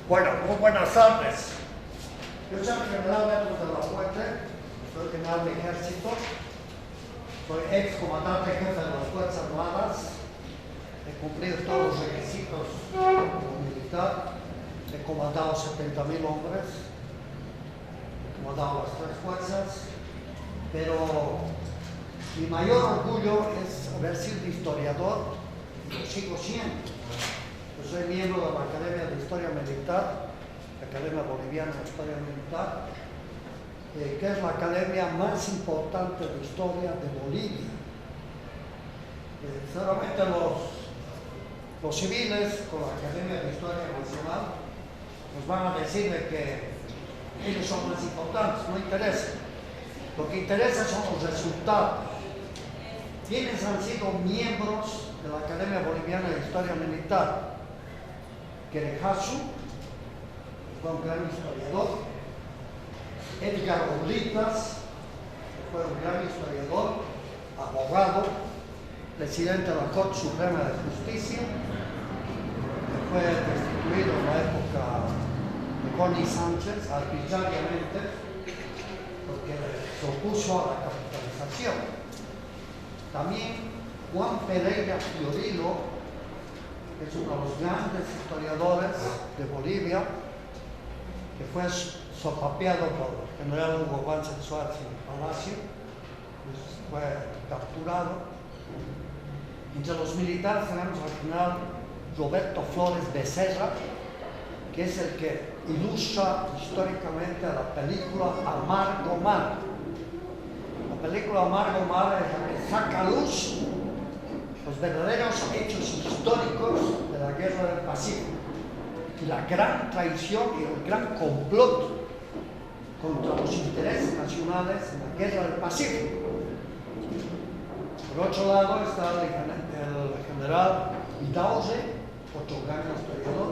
Bueno, muy buenas tardes. Yo soy el general Betos de la Fuente, soy general de ejército, soy ex comandante jefe de las Fuerzas Armadas, he cumplido todos los requisitos como militar, he comandado 70.000 hombres, he comandado las tres fuerzas, pero mi mayor orgullo es haber sido historiador y lo sigo siendo. Yo soy miembro de la Academia de Historia Militar, la Academia Boliviana de Historia Militar, que es la academia más importante de historia de Bolivia. Seguramente los civiles con la Academia de Historia Nacional nos van a decir que ellos son más importantes, no interesa. Lo que interesa son los resultados. ¿Quiénes han sido miembros de la Academia Boliviana de Historia Militar? Querejasu, fue un gran historiador. Edgar Orlitas, fue un gran historiador, abogado, presidente de la Corte Suprema de Justicia, que fue destituido en la época de Connie Sánchez arbitrariamente porque se opuso a la capitalización. También Juan Pereira Fiorilo, que es uno de los grandes historiadores de Bolivia, que fue sopapeado por el general Hugo Banzer Suárez en el Palacio, pues fue capturado. Entre los militares tenemos al general Roberto Flores Becerra, que es el que ilustra históricamente la película Amargo Mar. La película Amargo Mar es la que saca a luz los verdaderos hechos históricos de la Guerra del Pacífico y la gran traición y el gran complot contra los intereses nacionales en la Guerra del Pacífico. Por otro lado está el general Vidauze, otro gran historiador,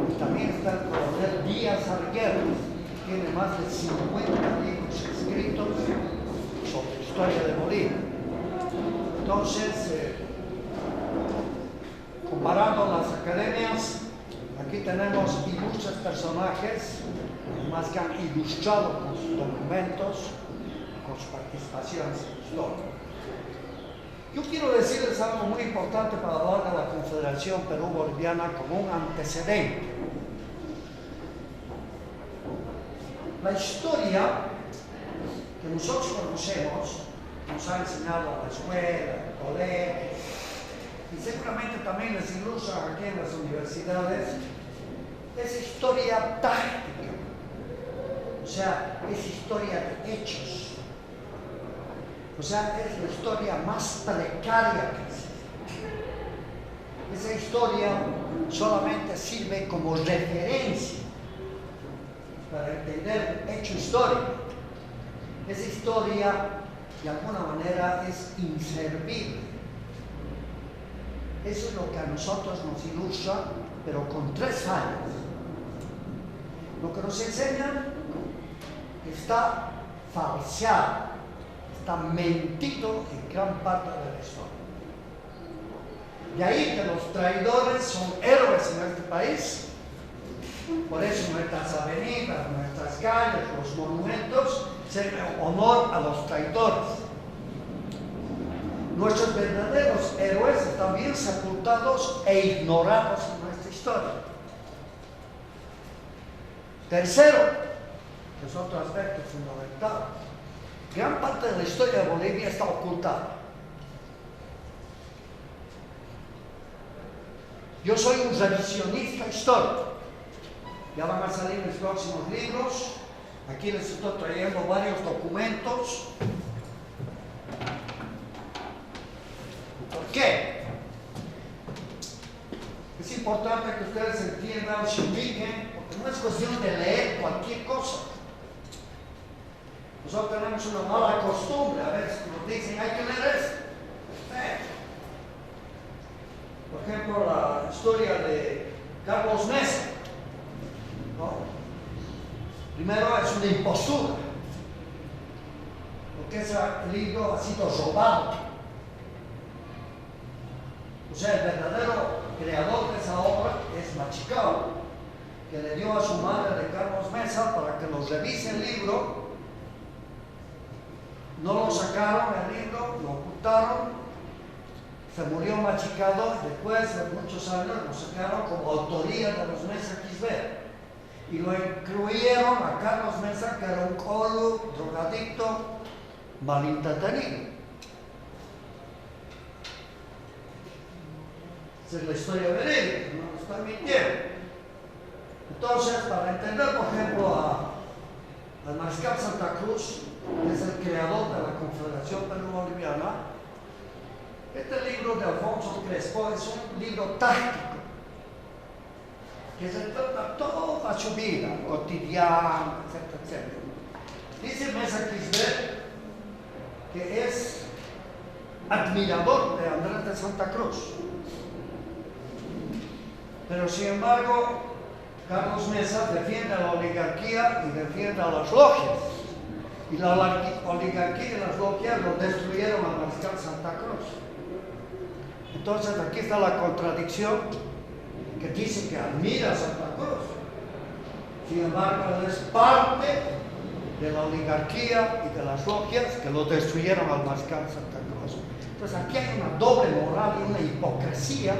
y también está el coronel Díaz Arguedas, que tiene más de 50 libros escritos sobre historia de Bolivia. Entonces, comparando las academias, aquí tenemos ilustres personajes, más que han ilustrado con sus documentos, con sus participaciones en la historia. Yo quiero decirles algo muy importante para hablar de la Confederación Perú-Boliviana como un antecedente. La historia que nosotros conocemos, nos ha enseñado en la escuela, en el colegio, y seguramente también les ilustra aquí en las universidades, es historia táctica, o sea, es historia de hechos, o sea, es la historia más precaria que existe. Esa historia solamente sirve como referencia para entender el hecho histórico. Esa historia de alguna manera es inservible. Eso es lo que a nosotros nos ilustra, pero con tres fallas. Lo que nos enseñan está falseado, está mentido en gran parte de la historia. De ahí que los traidores son héroes en este país. Por eso nuestras avenidas, nuestras calles, los monumentos se honor a los traidores. Nuestros verdaderos héroes están bien sepultados e ignorados en nuestra historia. Tercero, que es otro aspecto fundamental, gran parte de la historia de Bolivia está ocultada. Yo soy un revisionista histórico. Ya van a salir mis próximos libros. Aquí les estoy trayendo varios documentos. ¿Por qué? Es importante que ustedes entiendan, se ubiquen, porque no es cuestión de leer cualquier cosa. Nosotros tenemos una mala costumbre, a veces nos dicen hay que leer esto. Por ejemplo, la historia de Carlos Mesa, ¿no? Primero es una impostura, porque ese libro ha sido robado. O sea, el verdadero creador de esa obra es Machicao, que que le dio a su madre de Carlos Mesa para que los revise el libro. No lo sacaron el libro, lo ocultaron, se murió machicado, después de muchos años lo sacaron como autoría de los Mesa Quisbert y lo incluyeron a Carlos Mesa, que era un colo, drogadicto, malentenido. Esa es la historia verídica, no lo estoy mintiendo. Entonces, para entender, por ejemplo, al Mariscal Santa Cruz, que es el creador de la Confederación Perú-Boliviana, este libro de Alfonso Crespo es un libro táctico que se trata toda su vida cotidiana, etcétera, etcétera. Dice Mesa Quisbert que es admirador de Andrés de Santa Cruz, pero sin embargo Carlos Mesa defiende a la oligarquía y defiende a las logias, y la oligarquía y las logias lo destruyeron al Mariscal Santa Cruz. Entonces aquí está la contradicción, que dice que admira a Santa Cruz, sin embargo él es parte de la oligarquía y de las logias que lo destruyeron al Mariscal Santa Cruz. Entonces aquí hay una doble moral y una hipocresía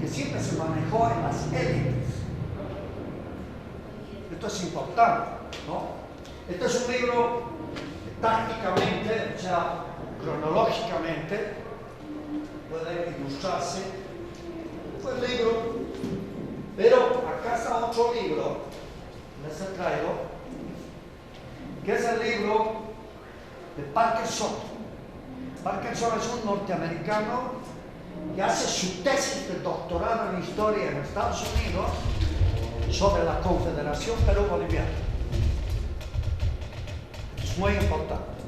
que siempre se manejó en las élites. Esto es importante, ¿no? Este es un libro que tácticamente, o sea, cronológicamente, puede ilustrarse. Fue el libro, pero acá está otro libro, les he traído, que es el libro de Parkinson. Parkinson es un norteamericano que hace su tesis de doctorado en historia en Estados Unidos sobre la Confederación Perú-Boliviana. Es muy importante.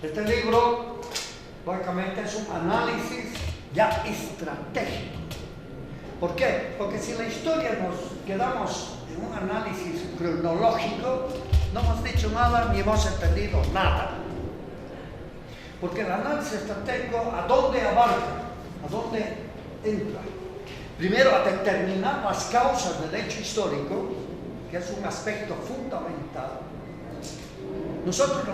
Este libro, lógicamente, es un análisis ya estratégico. ¿Por qué? Porque si en la historia nos quedamos en un análisis cronológico, no hemos dicho nada ni hemos entendido nada. Porque el análisis estratégico, ¿a dónde abarca? ¿A dónde entra? Primero, a determinar las causas del hecho histórico, que es un aspecto fundamental. Nosotros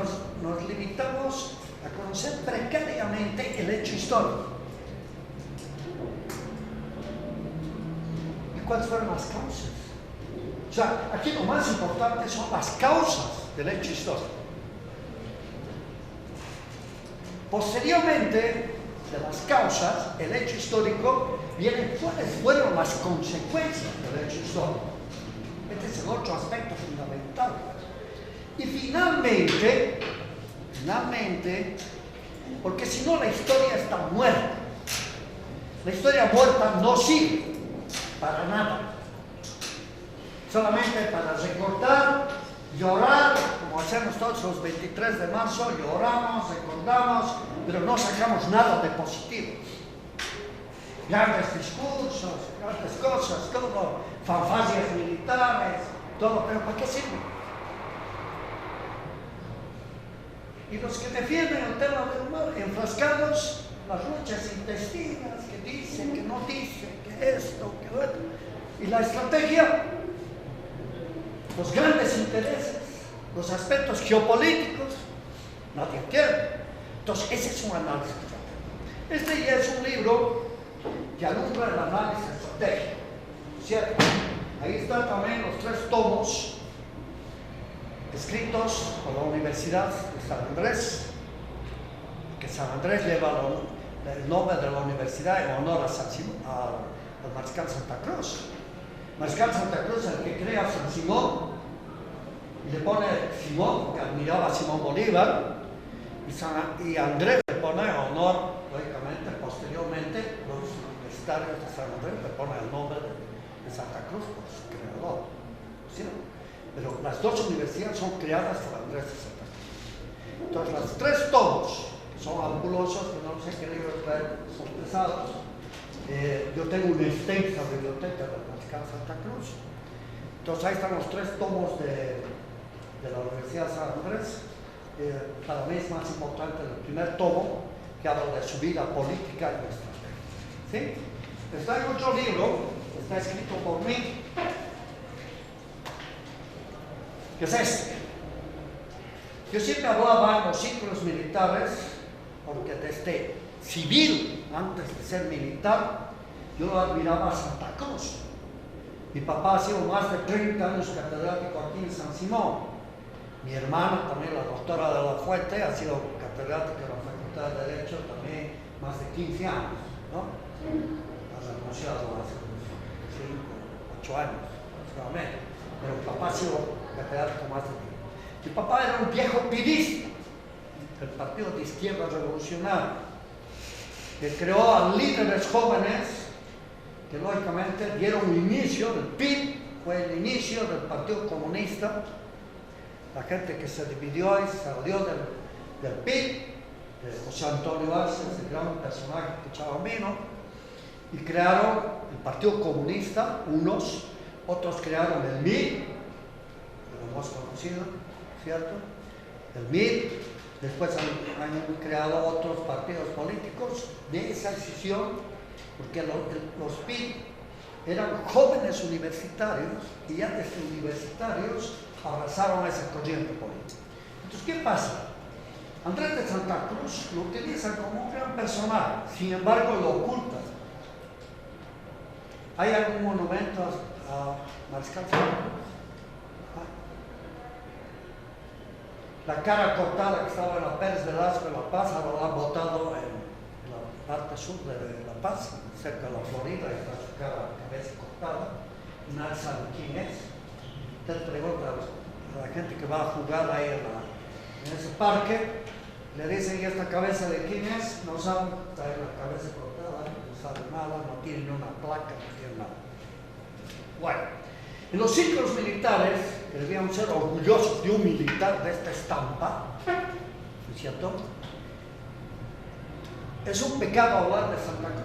nos limitamos a conocer precariamente el hecho histórico. ¿Y cuáles fueron las causas? O sea, aquí lo más importante son las causas del hecho histórico. Posteriormente, de las causas, el hecho histórico, vienen cuáles fueron las consecuencias del hecho histórico. Este es el otro aspecto fundamental. Y finalmente, porque si no la historia está muerta. La historia muerta no sirve para nada. Solamente para recordar, llorar, como hacemos todos los 23 de marzo, lloramos, recordamos, pero no sacamos nada de positivo. Grandes discursos, grandes cosas, todo, fanfarrias militares, todo, pero ¿para qué sirve? Y los que defienden el tema del mar, enfrascados en las luchas intestinas, que dicen, que no dicen, que esto, que lo otro. Y la estrategia, los grandes intereses, los aspectos geopolíticos, nadie quiere. Entonces, ese es un análisis estratégico. Este ya es un libro que alumbra el análisis estratégico, ¿cierto? Ahí están también los 3 tomos escritos por la Universidad de San Andrés, que San Andrés lleva el nombre de la universidad en honor al Mariscal Santa Cruz. Mariscal Santa Cruz es el que crea San Simón y le pone Simón, porque admiraba a Simón Bolívar, y Andrés le pone en honor, lógicamente, posteriormente, los universitarios de San Andrés le ponen el nombre de Santa Cruz por su creador, ¿cierto? Pero las 2 universidades son creadas por Andrés de Santa Cruz. Entonces, los 3 tomos, que son ambulosos, que no sé qué libros traen, son pesados. Yo tengo una extensa biblioteca de la Mariscal Santa Cruz. Entonces, ahí están los 3 tomos de la Universidad de San Andrés. Para mí es más importante el primer tomo, que habla de su vida política y estratégica. ¿Sí? Está en otro libro, que está escrito por mí, que es este. Yo siempre hablaba en los círculos militares, porque desde civil, antes de ser militar, yo admiraba a Santa Cruz. Mi papá ha sido más de 30 años catedrático aquí en San Simón. Mi hermana, también la doctora de la Fuente, ha sido catedrática en la Facultad de Derecho también más de 15 años, ¿no? Ha renunciado hace 5, 8 años, aproximadamente. Pero mi papá ha sido catedrático más de tiempo. Mi papá era un viejo pidista del Partido de Izquierda Revolucionaria, que creó a líderes jóvenes que lógicamente dieron inicio del PIB, fue el inicio del Partido Comunista. La gente que se dividió y salió del PIB, de José Antonio Arce, ese gran personaje que echaba vino, y crearon el Partido Comunista, unos, otros crearon el MIR, lo hemos conocido, ¿cierto? El MIR, después han creado otros partidos políticos de esa decisión, porque los PIB eran jóvenes universitarios y ya desde universitarios abrazaron esa corriente política. Entonces, ¿qué pasa? Andrés de Santa Cruz lo utiliza como un gran personaje, sin embargo lo oculta. ¿Hay algún monumento a Mariscal Santa Cruz? La cara cortada que estaba en la Pérez Velasco de La Paz, ahora la han botado en la parte sur de La Paz, cerca de la Florida, y está su cabeza cortada, y nadie sabe quién es. Usted pregunta a la gente que va a jugar ahí en ese parque, le dicen, ¿y esta cabeza de quién es? No saben, trae la cabeza cortada, no sabe nada, no tiene ni una placa, no tiene nada. Bueno, en los círculos militares, que debían ser orgullosos de un militar de esta estampa, ¿no es cierto? Es un pecado hablar de Santa Cruz.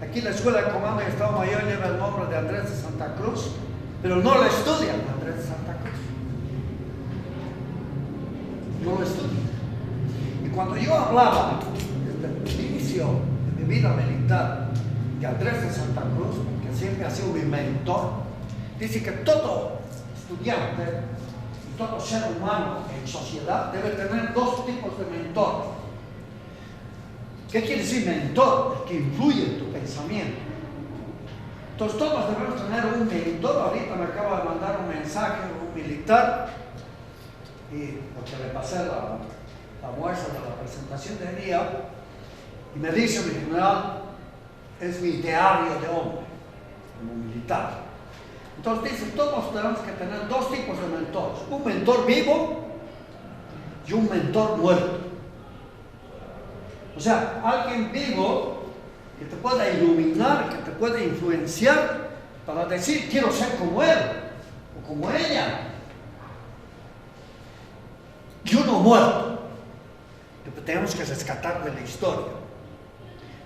Aquí la Escuela de Comando y Estado Mayor lleva el nombre de Andrés de Santa Cruz, pero no lo estudian Andrés de Santa Cruz. No lo estudian. Y cuando yo hablaba desde el inicio de mi vida militar de Andrés de Santa Cruz, que siempre ha sido mi mentor, dice que todo estudiante y todo ser humano en sociedad debe tener dos tipos de mentor. ¿Qué quiere decir mentor? El que influye en tu pensamiento. Entonces todos debemos tener un mentor. Ahorita me acaba de mandar un mensaje un militar, y porque le pasé la muestra de la presentación de día, y me dice mi general, es mi diario de hombre, como militar. Entonces dice, todos tenemos que tener dos tipos de mentores, un mentor vivo y un mentor muerto. O sea, alguien vivo que te pueda iluminar, que te pueda influenciar para decir, quiero ser como él o como ella. Y uno muerto, que tenemos que rescatar de la historia.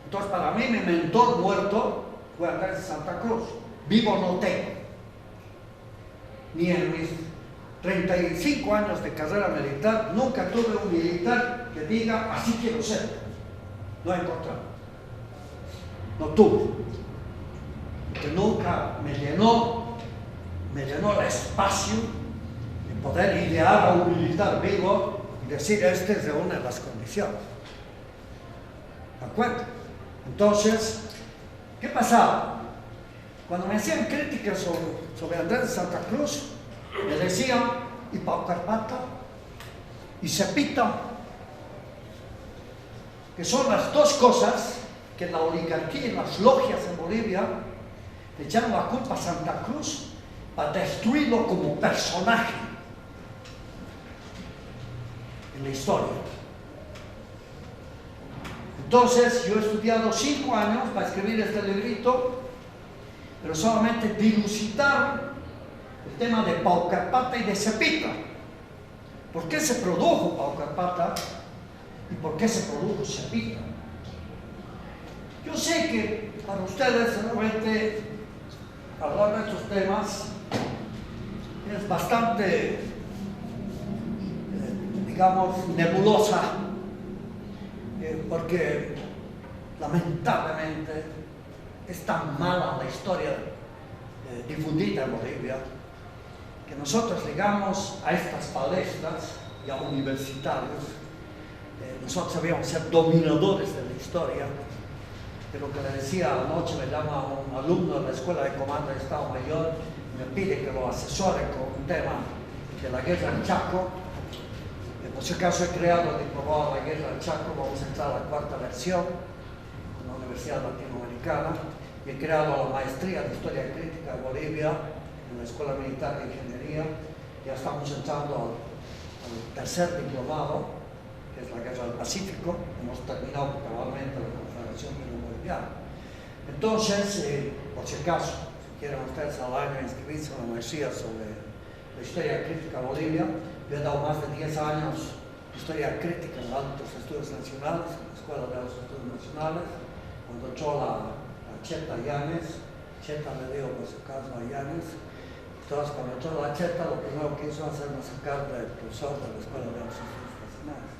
Entonces, para mí, mi mentor muerto fue Andrés de Santa Cruz. Vivo no tengo. Ni en mis 35 años de carrera militar, nunca tuve un militar que diga, así quiero ser. No he encontrado. No tuve. Porque nunca me llenó el espacio de poder idear a un militar vivo y decir, este reúne las condiciones. ¿De acuerdo? Entonces, ¿qué pasaba? Cuando me hacían críticas sobre Andrés de Santa Cruz, me decían, y Paucarpata, y Cepita, que son las dos cosas que la oligarquía y las logias en Bolivia le echan la culpa a Santa Cruz para destruirlo como personaje en la historia. Entonces, yo he estudiado 5 años para escribir este librito, pero solamente dilucidar el tema de Paucarpata y de Cepita. ¿Por qué se produjo Paucarpata y por qué se produjo Cepita? Yo sé que para ustedes seguramente hablar de estos temas es bastante, digamos, nebulosa, porque lamentablemente es tan mala la historia difundida en Bolivia que nosotros llegamos a estas palestras ya universitarios, nosotros sabíamos ser dominadores de la historia, de lo que le decía anoche, me llama un alumno de la Escuela de Comando de Estado Mayor, me pide que lo asesore con un tema de la guerra del Chaco. Por si acaso he creado el diplomado de la guerra del Chaco, vamos a entrar a la cuarta versión en la Universidad Latinoamericana, y he creado la maestría de Historia Crítica de Bolivia en la Escuela Militar de Ingeniería. Ya estamos entrando al tercer diplomado, que es la Guerra del Pacífico. Hemos terminado cabalmente la Confederación Boliviana. Entonces, por si acaso, si quieren ustedes al año inscribirse en una maestría sobre la Historia Crítica de Bolivia, yo he dado más de 10 años de Historia Crítica en los Altos Estudios Nacionales, en la Escuela de Altos Estudios Nacionales, cuando entró la Cheta Yanes. Cheta le digo por su caso a Yanes. Entonces, cuando entró la Cheta, lo primero que hizo hacerme sacar del profesor de la Escuela de Altos Estudios Nacionales.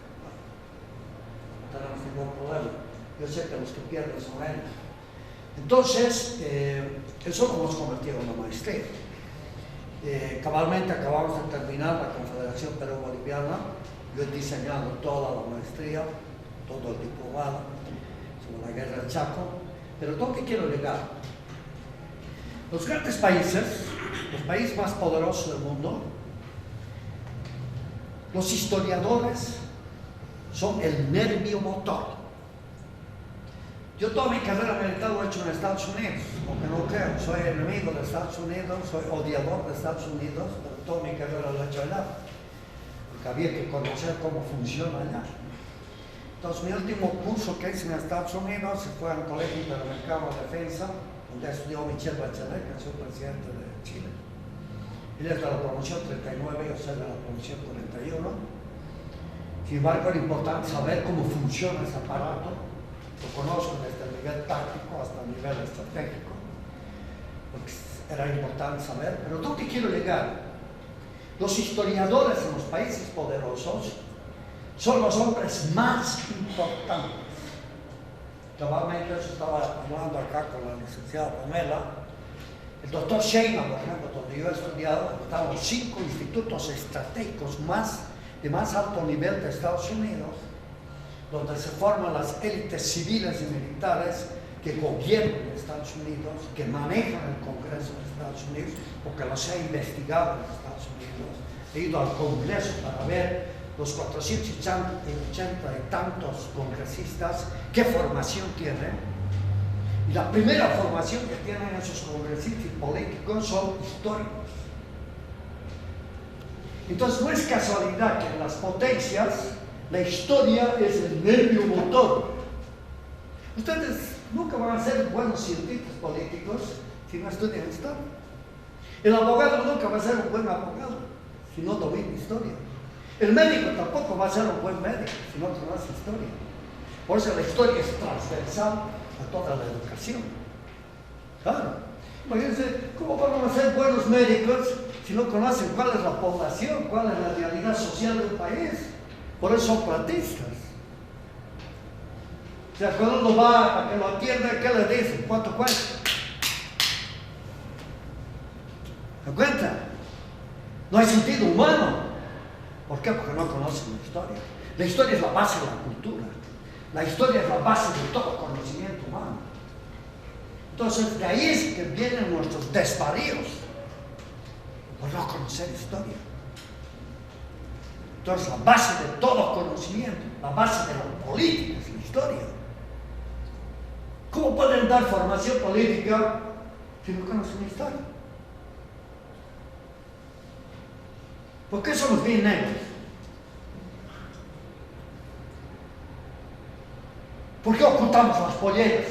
No tenemos ningún problema. Yo sé que los que pierden son ellos. Entonces, eso lo hemos convertido en una maestría. Cabalmente acabamos de terminar la Confederación Perú-Boliviana. Yo he diseñado toda la maestría, todo el diplomado sobre la guerra del Chaco. Pero ¿dónde quiero llegar? Los grandes países, los países más poderosos del mundo, los historiadores son el nervio motor. Yo toda mi carrera militar lo he hecho en Estados Unidos, porque no creo, soy enemigo de Estados Unidos, soy odiador de Estados Unidos, pero toda mi carrera lo he hecho allá, porque había que conocer cómo funciona allá. Entonces, mi último curso que hice en Estados Unidos fue en el Colegio Interamericano de Defensa, donde estudió Michelle Bachelet, que es el presidente de Chile. Él es de la promoción 39, yo soy de la promoción 41. Sin embargo, era importante saber cómo funciona ese aparato. Lo conozco desde el nivel táctico hasta el nivel estratégico, porque era importante saber. Pero ¿dónde quiero llegar? Los historiadores en los países poderosos son los hombres más importantes. Cabalmente eso estaba hablando acá con la licenciada Pamela. El doctor Sheina, por ejemplo, donde yo he estudiado, estaban los 5 institutos estratégicos de más alto nivel de Estados Unidos, donde se forman las élites civiles y militares que gobiernan Estados Unidos, que manejan el Congreso de Estados Unidos, porque los he investigado en Estados Unidos. He ido al Congreso para ver los 480 y tantos congresistas qué formación tienen. Y la primera formación que tienen esos congresistas y políticos son históricos. Entonces no es casualidad que en las potencias la historia es el nervio motor. Ustedes nunca van a ser buenos científicos políticos si no estudian historia. El abogado nunca va a ser un buen abogado si no domina historia. El médico tampoco va a ser un buen médico si no conoce historia. Por eso la historia es transversal a toda la educación. Claro. Imagínense, ¿cómo van a ser buenos médicos si no conocen cuál es la población, cuál es la realidad social del país? Por eso son platistas. O sea, cuando uno va a que lo atienda, ¿qué le dicen? ¿Cuánto cuesta? ¿Se cuenta? No hay sentido humano. ¿Por qué? Porque no conocen la historia. La historia es la base de la cultura. La historia es la base de todo conocimiento humano. Entonces, de ahí es que vienen nuestros desvaríos por no conocer historia. Entonces, la base de todo conocimiento, la base de la política es la historia. ¿Cómo pueden dar formación política si no conocen la historia? ¿Por qué somos bien negros? ¿Por qué ocultamos las polleras?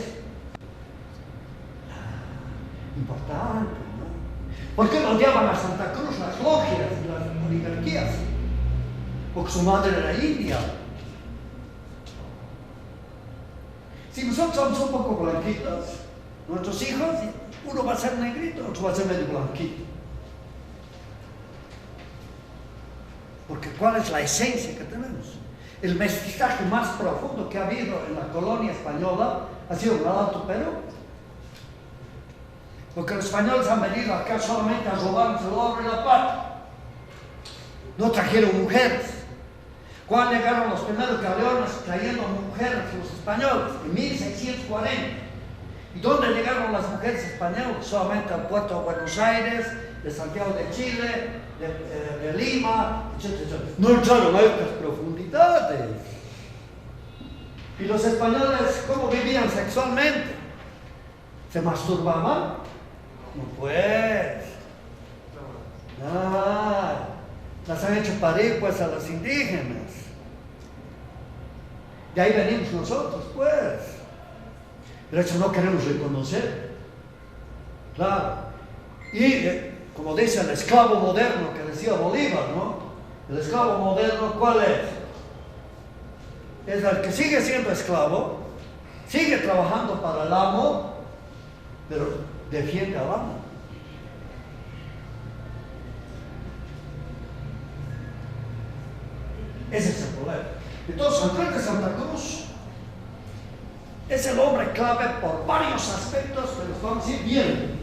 Importante, ¿no? ¿Por qué odiaban a Santa Cruz las logias y las oligarquías? Porque su madre era india. Si nosotros somos un poco blanquitos, nuestros hijos, uno va a ser negrito, otro va a ser medio blanquito. Porque ¿cuál es la esencia que tenemos? El mestizaje más profundo que ha habido en la colonia española ha sido en el Alto Perú. Porque los españoles han venido acá solamente a robarnos el oro y la plata. no trajeron mujeres. ¿Cuándo llegaron los primeros galeones trayendo mujeres los españoles? En 1640. ¿Y dónde llegaron las mujeres españolas? Solamente al puerto de Buenos Aires, de Santiago de Chile, de Lima, etc. No entraron a estas profundidades. ¿Y los españoles cómo vivían sexualmente? ¿Se masturbaban? No pues. Las han hecho parir pues a los indígenas. De ahí venimos nosotros pues. Pero eso no queremos reconocer. Claro. Y como dice el esclavo moderno que decía Bolívar, ¿no? El esclavo moderno, ¿cuál es? Es el que sigue siendo esclavo, sigue trabajando para el amo, pero defiende al amo. Ese es el problema. Entonces, Andrés de Santa Cruz es el hombre clave por varios aspectos, pero les vamos a ir bien.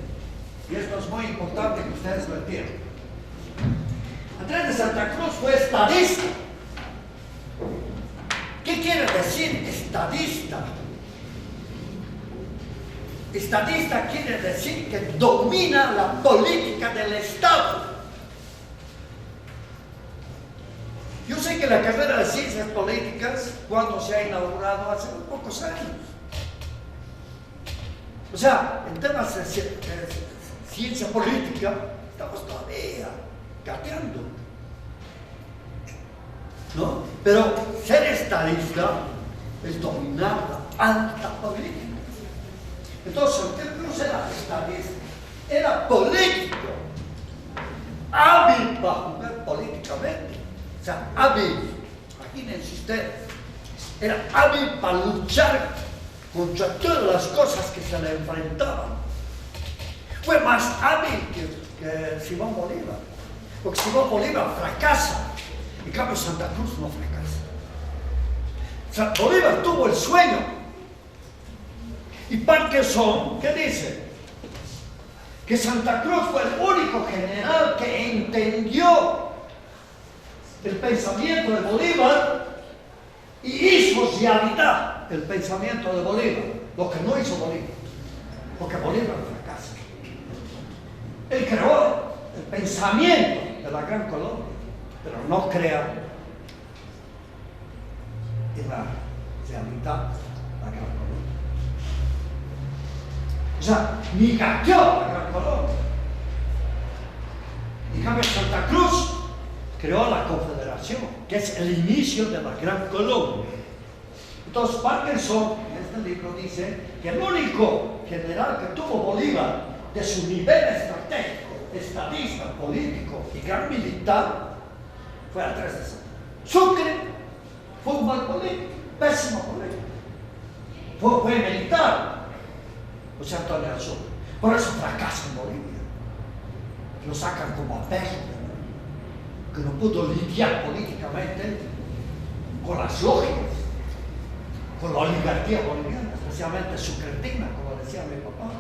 Y esto es muy importante que ustedes lo entiendan. Andrés de Santa Cruz fue estadista. ¿Qué quiere decir estadista? Estadista quiere decir que domina la política del Estado. Yo sé que la carrera de Ciencias Políticas, cuando se ha inaugurado hace pocos años. O sea, en temas de ciencia política, estamos todavía gateando. ¿No? Pero ser estadista es dominar la alta política. Entonces, Santa Cruz era estadista, era político, hábil para jugar políticamente. O sea, hábil, imagínense ustedes, era hábil para luchar contra todas las cosas que se le enfrentaban. Fue más hábil que Simón Bolívar, porque Simón Bolívar fracasa. En cambio, Santa Cruz no fracasa. Bolívar tuvo el sueño. Y Parkinson, ¿qué dice? Que Santa Cruz fue el único general que entendió el pensamiento de Bolívar y hizo realidad el pensamiento de Bolívar, lo que no hizo Bolívar, porque Bolívar fracasa. Él creó el pensamiento de la Gran Colombia, pero no crea en la realidad la Gran Colombia. O sea, ni gateó la Gran Colombia. En cambio, Santa Cruz creó la Confederación, que es el inicio de la Gran Colombia. Entonces, Parkinson, en este libro, dice que el único general que tuvo Bolívar de su nivel estratégico, estadista, político y gran militar fue Andrés de Santa Cruz. Sucre fue un mal político, pésimo político. Fue militar, o sea, Antonio del Sur. Por eso fracasa en Bolivia. Lo sacan como a perro, que no pudo lidiar políticamente con las lógicas, con la oligarquía boliviana, especialmente sucretina, como decía mi papá.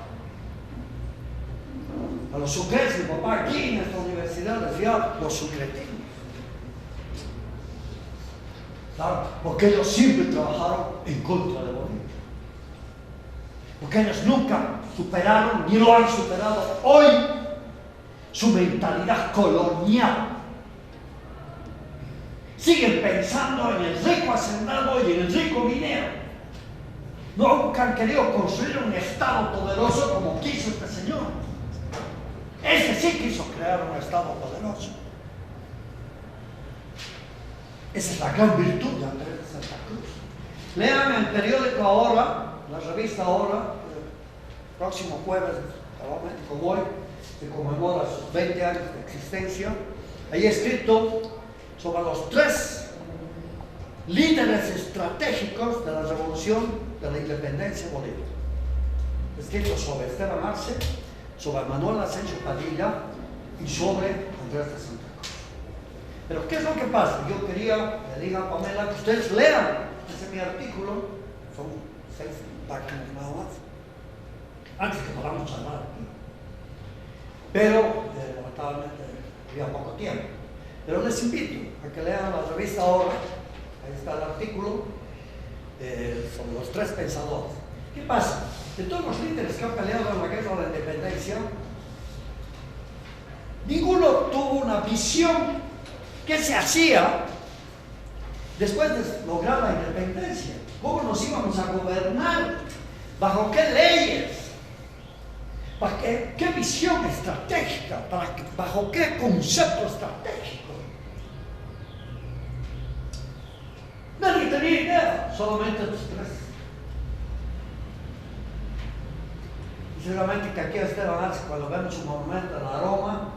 A los sucres, mi papá aquí en esta universidad decía los sucretinos. Claro, porque ellos siempre trabajaron en contra de Bolivia. Porque ellos nunca superaron, ni lo han superado hoy, su mentalidad colonial. Siguen pensando en el rico hacendado y en el rico minero. Nunca han querido construir un Estado poderoso como quiso este señor. Este sí quiso crear un Estado poderoso. Esa es la gran virtud de Andrés de Santa Cruz. Lean el periódico Ahora, la revista Ahora, el próximo jueves, como hoy, se conmemora sus 20 años de existencia. Ahí escrito sobre los 3 líderes estratégicos de la revolución de la independencia boliviana. Escrito sobre Esteban Arce, sobre Manuel Asensio Padilla y sobre Andrés de Santa Cruz. Pero ¿qué es lo que pasa? Yo quería, le diga a Pamela, que ustedes lean ese mi artículo, son 6 páginas nada más, antes que podamos hablar aquí. Pero, lamentablemente, había poco tiempo. Pero les invito a que lean la revista Ahora, ahí está el artículo sobre los tres pensadores. ¿Qué pasa? De todos los líderes que han peleado en la guerra de la independencia, ninguno tuvo una visión que se hacía después de lograr la independencia. ¿Cómo nos íbamos a gobernar? ¿Bajo qué leyes? ¿Bajo qué visión estratégica? ¿Bajo qué concepto estratégico? Nadie tenía idea, solamente los tres. Y seguramente que aquí Esteban Arce, cuando vemos un monumento en la Roma,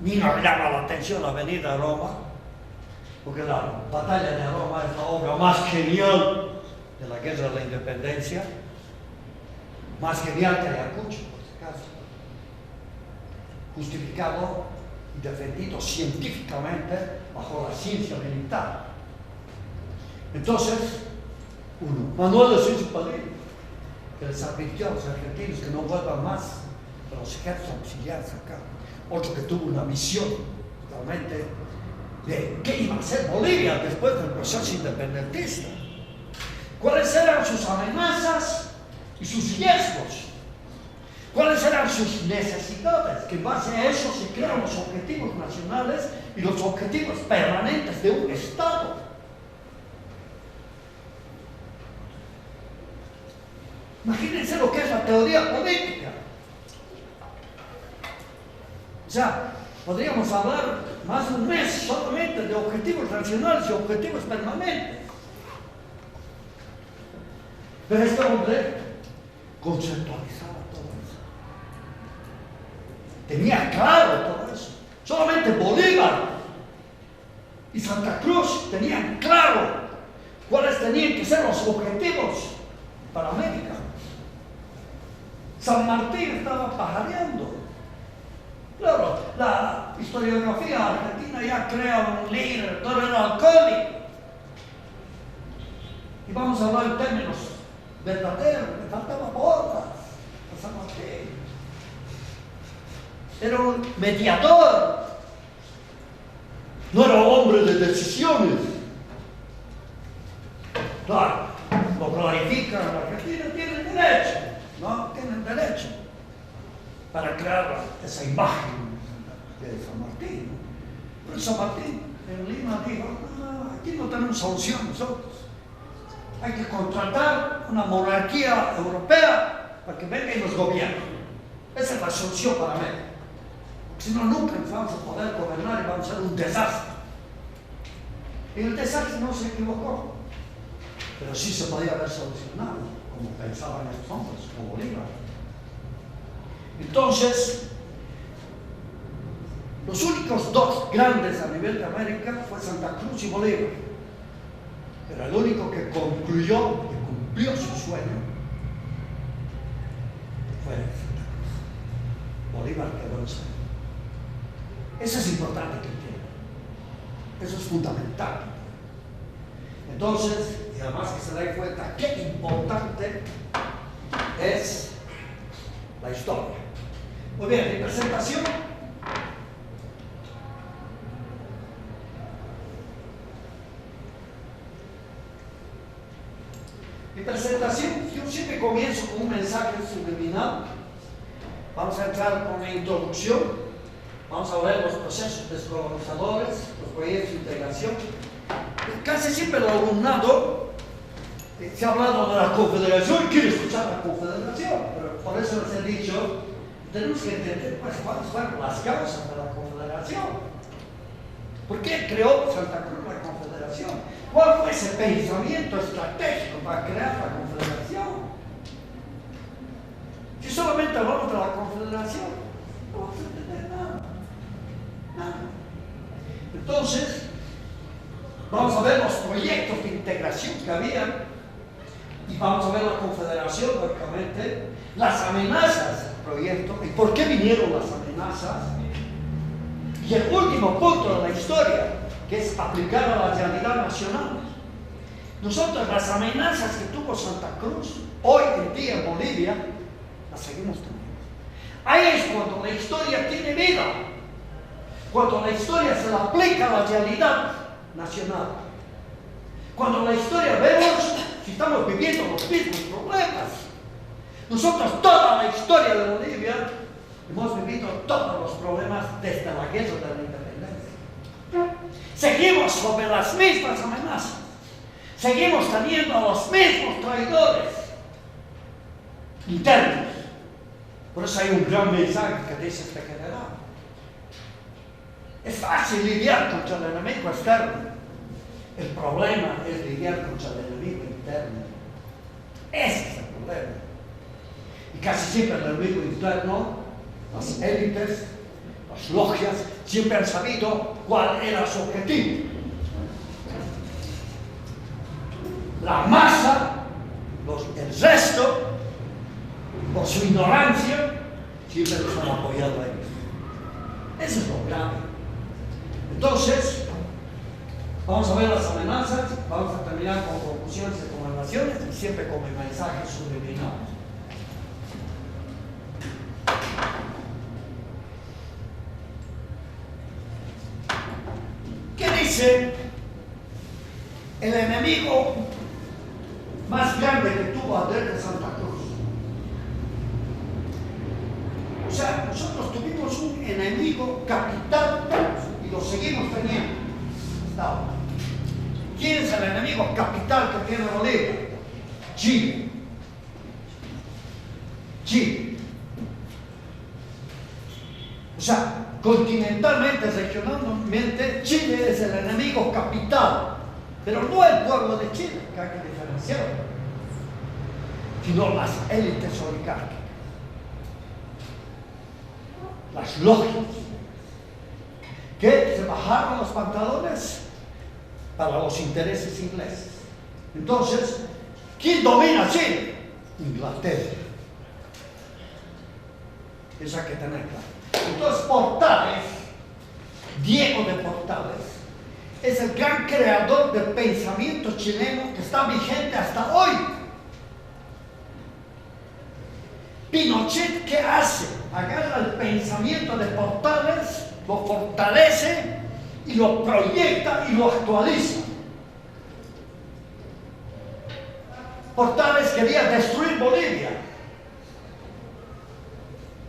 ni nos llama la atención la avenida Roma, porque la batalla de Roma es la obra más genial de la guerra de la independencia, más genial que Ayacucho, por si acaso, justificado y defendido científicamente bajo la ciencia militar. Entonces, uno, Manuel de Suizo Padrino, que les advirtió a los argentinos que no vuelvan más a los ejércitos auxiliares acá. Otro que tuvo una visión realmente de qué iba a ser Bolivia después del proceso independentista. ¿Cuáles eran sus amenazas y sus riesgos? ¿Cuáles eran sus necesidades? Que en base a eso se crearon los objetivos nacionales y los objetivos permanentes de un Estado. Imagínense lo que es la teoría política. O sea, podríamos hablar más de un mes solamente de objetivos nacionales y objetivos permanentes. Pero este hombre conceptualizaba todo eso. Tenía claro todo eso. Solamente Bolívar y Santa Cruz tenían claro cuáles tenían que ser los objetivos para América. San Martín estaba pajareando. Claro, la historiografía argentina ya crea un líder, todo era alcohólico. Y vamos a hablar en términos verdaderos, le faltaba botas a San Martín. Era un mediador, no era hombre de decisiones. Claro, lo clarifican en la Argentina, tienen derecho, ¿no? Tienen derecho para crear esa imagen de San Martín. Pero San Martín en Lima dijo, no, aquí no tenemos solución nosotros. Hay que contratar una monarquía europea para que venga y nos gobierne. Esa es la solución para América. Si no, nunca nos vamos a poder gobernar y vamos a ser un desastre. Y el desastre no se equivocó, pero sí se podía haber solucionado, como pensaban estos hombres, como Bolívar. Entonces, los únicos dos grandes a nivel de América fue Santa Cruz y Bolívar. Pero el único que concluyó, que cumplió su sueño, fue Santa Cruz. Bolívar quedó en sueño. Eso es importante que entiendan. Eso es fundamental. Entonces, y además que se den cuenta qué importante es la historia. Muy bien, mi presentación. Mi presentación, yo siempre comienzo con un mensaje subliminal. Vamos a entrar con la introducción. Vamos a ver los procesos descolonizadores, los proyectos de integración. Casi siempre el alumnado se ha hablado de la Confederación y quiere escuchar la Confederación, pero por eso les he dicho, tenemos que entender pues, cuáles fueron las causas de la Confederación. ¿Por qué creó Santa Cruz la Confederación? ¿Cuál fue ese pensamiento estratégico para crear la Confederación? Si solamente hablamos de la Confederación, no vamos a entender nada. Entonces, vamos a ver los proyectos de integración que había y vamos a ver la Confederación, lógicamente, las amenazas del proyecto y por qué vinieron las amenazas. Y el último punto de la historia, que es aplicar a la realidad nacional. Nosotros las amenazas que tuvo Santa Cruz hoy en día en Bolivia, las seguimos teniendo. Ahí es cuando la historia tiene vida. cuando la historia se la aplica a la realidad nacional. Cuando la historia vemos si estamos viviendo los mismos problemas. Nosotros toda la historia de Bolivia hemos vivido todos los problemas desde la guerra de la independencia. Seguimos sobre las mismas amenazas. Seguimos teniendo a los mismos traidores internos. Por eso hay un gran mensaje que dice este general. Es fácil lidiar contra el enemigo externo. El problema es lidiar contra el enemigo interno. Ese es el problema. Y casi siempre el enemigo interno, las élites, las logias, siempre han sabido cuál era su objetivo. La masa, el resto, por su ignorancia, siempre los han apoyado a ellos. Eso es lo grave. Entonces, vamos a ver las amenazas, vamos a terminar con conclusiones y recomendaciones y siempre con el mensaje subliminal. ¿Qué dice el enemigo más grande que tuvo Andrés de Santa Cruz? O sea, nosotros tuvimos un enemigo capital y lo seguimos teniendo hasta ahora. ¿Quién es el enemigo capital que tiene Bolivia? Chile. Chile. O sea, continentalmente, regionalmente, Chile es el enemigo capital, pero no el pueblo de Chile, que hay que diferenciar, sino las élites oligárquicas, las logias, que se bajaron los pantalones para los intereses ingleses. Entonces, ¿quién domina Chile? Inglaterra. Eso hay que tener claro. Entonces, Portales, Diego de Portales, es el gran creador del pensamiento chileno que está vigente hasta hoy. Pinochet, ¿qué hace? Agarra el pensamiento de Portales, lo fortalece y lo proyecta y lo actualiza. Portales quería destruir Bolivia.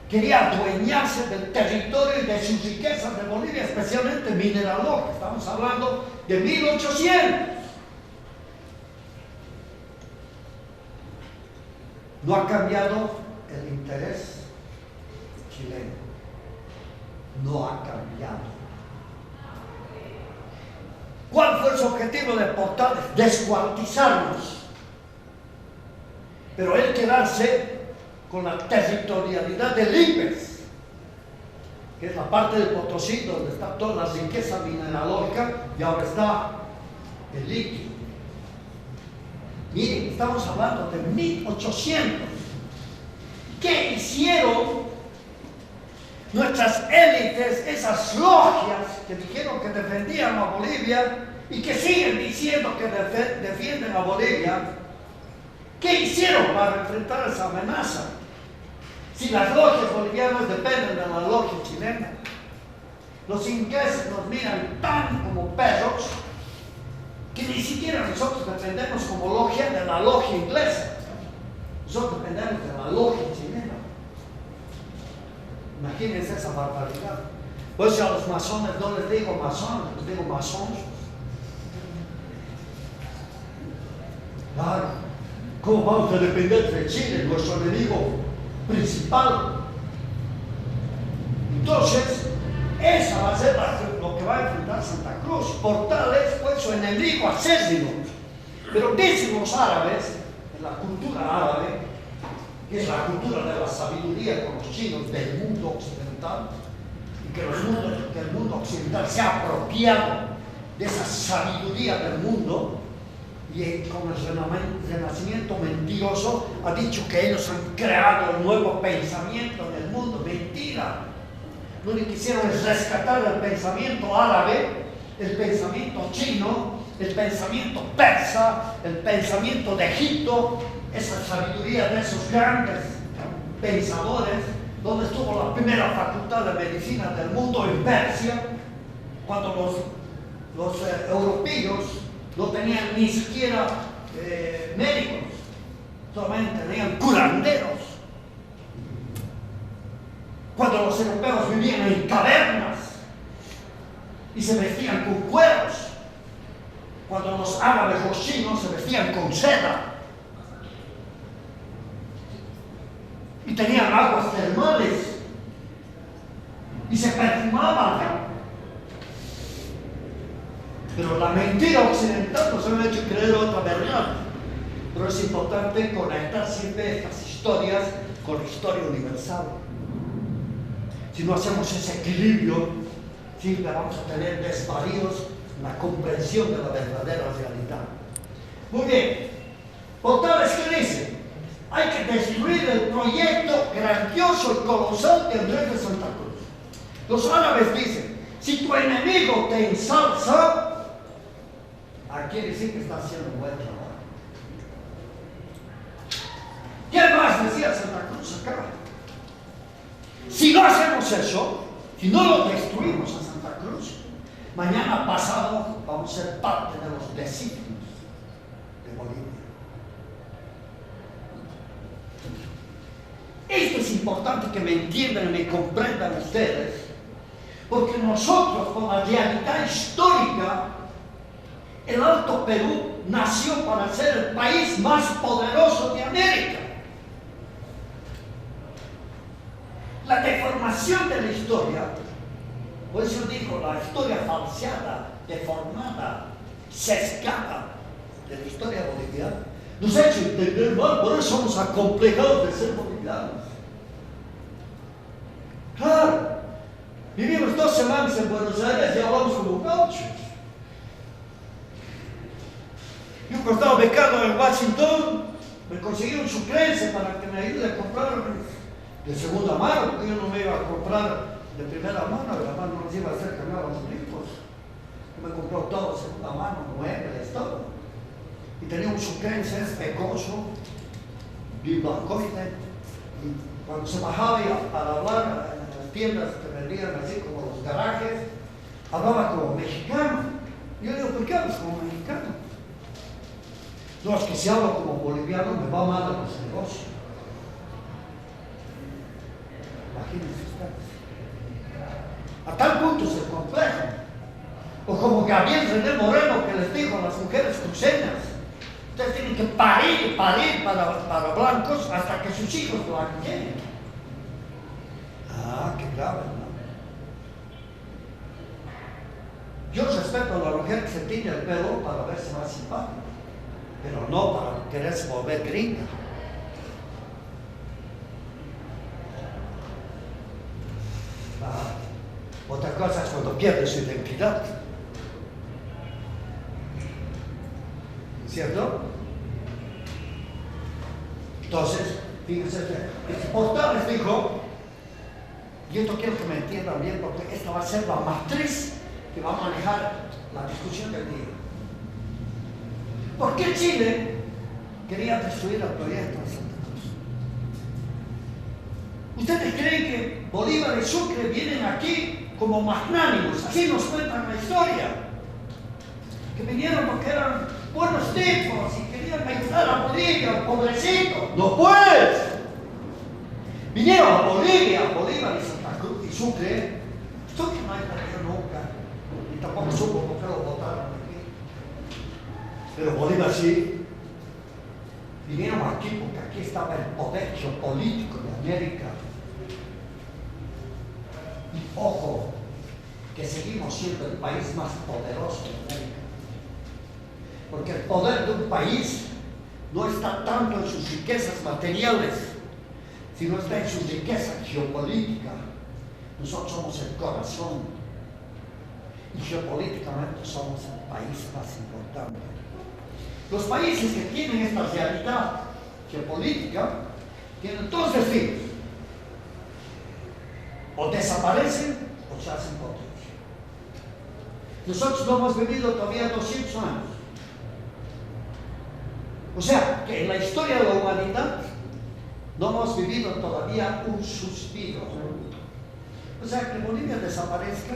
Quería adueñarse del territorio y de sus riquezas de Bolivia, especialmente mineralógica. Estamos hablando de 1800. No ha cambiado el interés chileno. No ha cambiado. ¿Cuál fue su objetivo de Portales? Descuartizarnos. Pero él quedarse con la territorialidad del IPES, que es la parte del Potosí donde está toda la riqueza mineralógica y ahora está el litio. Miren, estamos hablando de 1800. ¿Qué hicieron nuestras élites, esas logias que dijeron que defendían a Bolivia y que siguen diciendo que defienden a Bolivia? ¿Qué hicieron para enfrentar esa amenaza? Si las logias bolivianas dependen de la logia chilena, los ingleses nos miran tan como perros que ni siquiera nosotros dependemos como logia de la logia inglesa. Nosotros dependemos de la logia chilena. Imagínense esa barbaridad. Pues a los masones no les digo masones, les digo masones. Claro, ¿cómo vamos a depender de Chile, nuestro enemigo principal? Entonces, esa va a ser lo que va a enfrentar Santa Cruz. Portales fue su enemigo acérrimo. Pero dicen los árabes, en la cultura árabe, que es la cultura de la sabiduría con los chinos del mundo occidental, y que el mundo occidental se ha apropiado de esa sabiduría del mundo, y con el renacimiento mentiroso ha dicho que ellos han creado un nuevo pensamiento en el mundo. Mentira. Lo único que hicieron es rescatar el pensamiento árabe, el pensamiento chino, el pensamiento persa, el pensamiento de Egipto, esa sabiduría de esos grandes pensadores, donde estuvo la primera facultad de medicina del mundo en Persia, cuando los europeos no tenían ni siquiera médicos, solamente tenían curanderos. Cuando los europeos vivían en cavernas y se vestían con cueros, cuando los árabes, los chinos, se vestían con seda y tenían aguas termales y se perfumaban. Pero la mentira occidental nos ha hecho creer otra verdad. Pero es importante conectar siempre estas historias con la historia universal. Si no hacemos ese equilibrio, siempre vamos a tener desvaríos en la comprensión de la verdadera realidad. Muy bien. Portales que dicen, hay que destruir el proyecto grandioso y colosal de Andrés de Santa Cruz. Los árabes dicen, si tu enemigo te ensalza, quiere decir que está haciendo un buen trabajo. ¿Qué más decía Santa Cruz acá? Si no hacemos eso, si no lo destruimos a Santa Cruz, mañana pasado vamos a ser parte de los designios de Bolivia. Esto es importante que me entiendan y me comprendan ustedes, porque nosotros, con la realidad histórica, el Alto Perú nació para ser el país más poderoso de América. La deformación de la historia, por eso digo, la historia falseada, deformada, sesgada de la historia boliviana, nos ha hecho entender mal, por eso somos acomplejados de ser bolivianos. Claro, vivimos 2 semanas en Buenos Aires y hablamos como gauchos. Yo cuando estaba becado en Washington, me consiguieron su creencia para que me ayude a comprar de segunda mano, porque yo no me iba a comprar de primera mano, además no nos iba a hacer cambiar a los ricos. Yo me compró todo de segunda mano, muebles, todo. Y tenía un sucrense pecoso, bien blancoide, y cuando se bajaba para hablar en las tiendas que vendían así como los garajes, hablaba como mexicano. Y yo digo, ¿por qué hablas como mexicano? No, es que si hablo como boliviano me va mal a los negocios. Imagínense ustedes. A tal punto es el complejo. O como Gabriel René Moreno que les dijo a las mujeres cruceñas, ustedes tienen que parir para blancos hasta que sus hijos blanqueen. Ah, qué grave, ¿no? Yo respeto a la mujer que se tiñe el pelo para verse más simpática, pero no para quererse volver gringa. Otra cosa es cuando pierde su identidad. ¿Cierto? Entonces, fíjense que Portales dijo, y esto quiero que me entiendan bien, porque esta va a ser la matriz que va a manejar la discusión del día. ¿Por qué Chile quería destruir el proyecto de Santa Cruz? ¿Ustedes creen que Bolívar y Sucre vienen aquí como magnánimos? Así nos cuentan la historia. Que vinieron porque eran buenos tipos y querían ayudar a Bolivia, pobrecito. ¡No pues! Vinieron a Bolivia, Bolívar y Santa Cruz y Sucre. Sucre no hay perdido nunca, y tampoco supo por qué lo votaron aquí. Pero Bolívar sí. Vinieron aquí porque aquí estaba el poder geopolítico de América. Y ojo, que seguimos siendo el país más poderoso de América. Porque el poder de un país no está tanto en sus riquezas materiales, sino está en su riqueza geopolítica. Nosotros somos el corazón y geopolíticamente somos el país más importante. Los países que tienen esta realidad geopolítica tienen 2 destinos: o desaparecen o se hacen potencia. Nosotros no hemos vivido todavía 200 años. O sea, que en la historia de la humanidad No hemos vivido todavía un suspiro. O sea, que Bolivia desaparezca,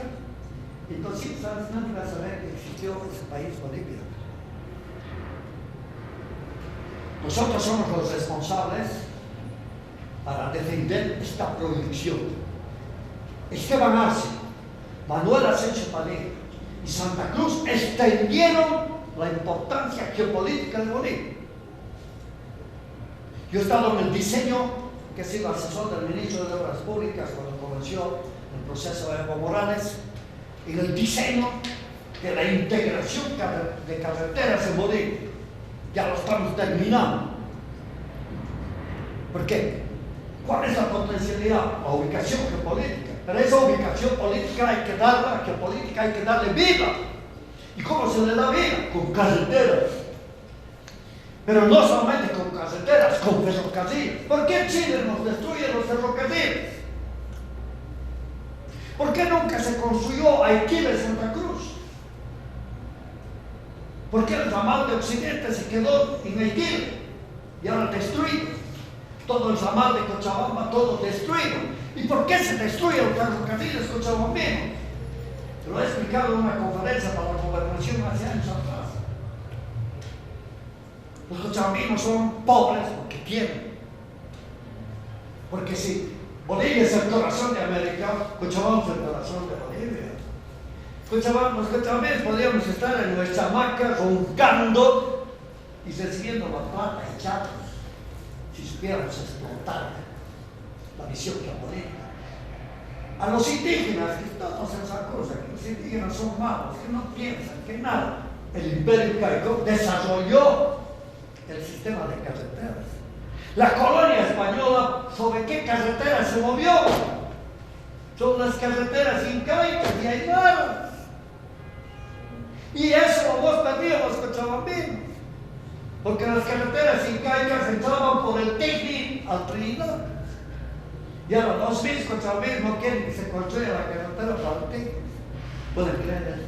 entonces nadie va a saber que existió ese país Bolivia. Nosotros somos los responsables para defender esta proyección. Esteban Arce, Manuel Asensio Padilla y Santa Cruz extendieron la importancia geopolítica de Bolivia. Yo he estado en el diseño, que he sido asesor del ministro de Obras Públicas cuando comenzó el proceso de Evo Morales, en el diseño de la integración de carreteras en Bolivia. Ya lo estamos terminando. ¿Por qué? ¿Cuál es la potencialidad? La ubicación geopolítica. Pero esa ubicación política hay que darla, geopolítica hay que darle vida. ¿Y cómo se le da vida? Con carreteras. Pero no solamente con carreteras, con ferrocarriles. ¿Por qué Chile nos destruye los ferrocarriles? ¿Por qué nunca se construyó Arequipa-Santa Cruz? ¿Por qué el ramal de Occidente se quedó en Arequipa y ahora destruido? Todo el ramal de Cochabamba, todo destruido. ¿Y por qué se destruye el ferrocarril cochabambino? Te lo he explicado en una conferencia para la gobernación hace años atrás. Los cochabambinos son pobres porque quieren. Porque si Bolivia es el corazón de América, Cochabamba es el corazón de Bolivia. Los cochabambinos podríamos estar en nuestra hamaca roncando y recibiendo la plata echados si supiéramos explotar la visión geopolítica. A los indígenas, que todos en esa cosa, que los indígenas son malos, que no piensan, que nada. El imperio incaico desarrolló el sistema de carreteras. La colonia española, ¿sobre qué carreteras se movió? Son las carreteras incaicas y aymaras. Y eso lo hemos perdido los cochabambinos. Porque las carreteras incaicas entraban por el Tigre al Trinidad. Y ahora los mismos cochabambinos no quieren que se construya la carretera para el Tigre. ¿Pueden creer eso?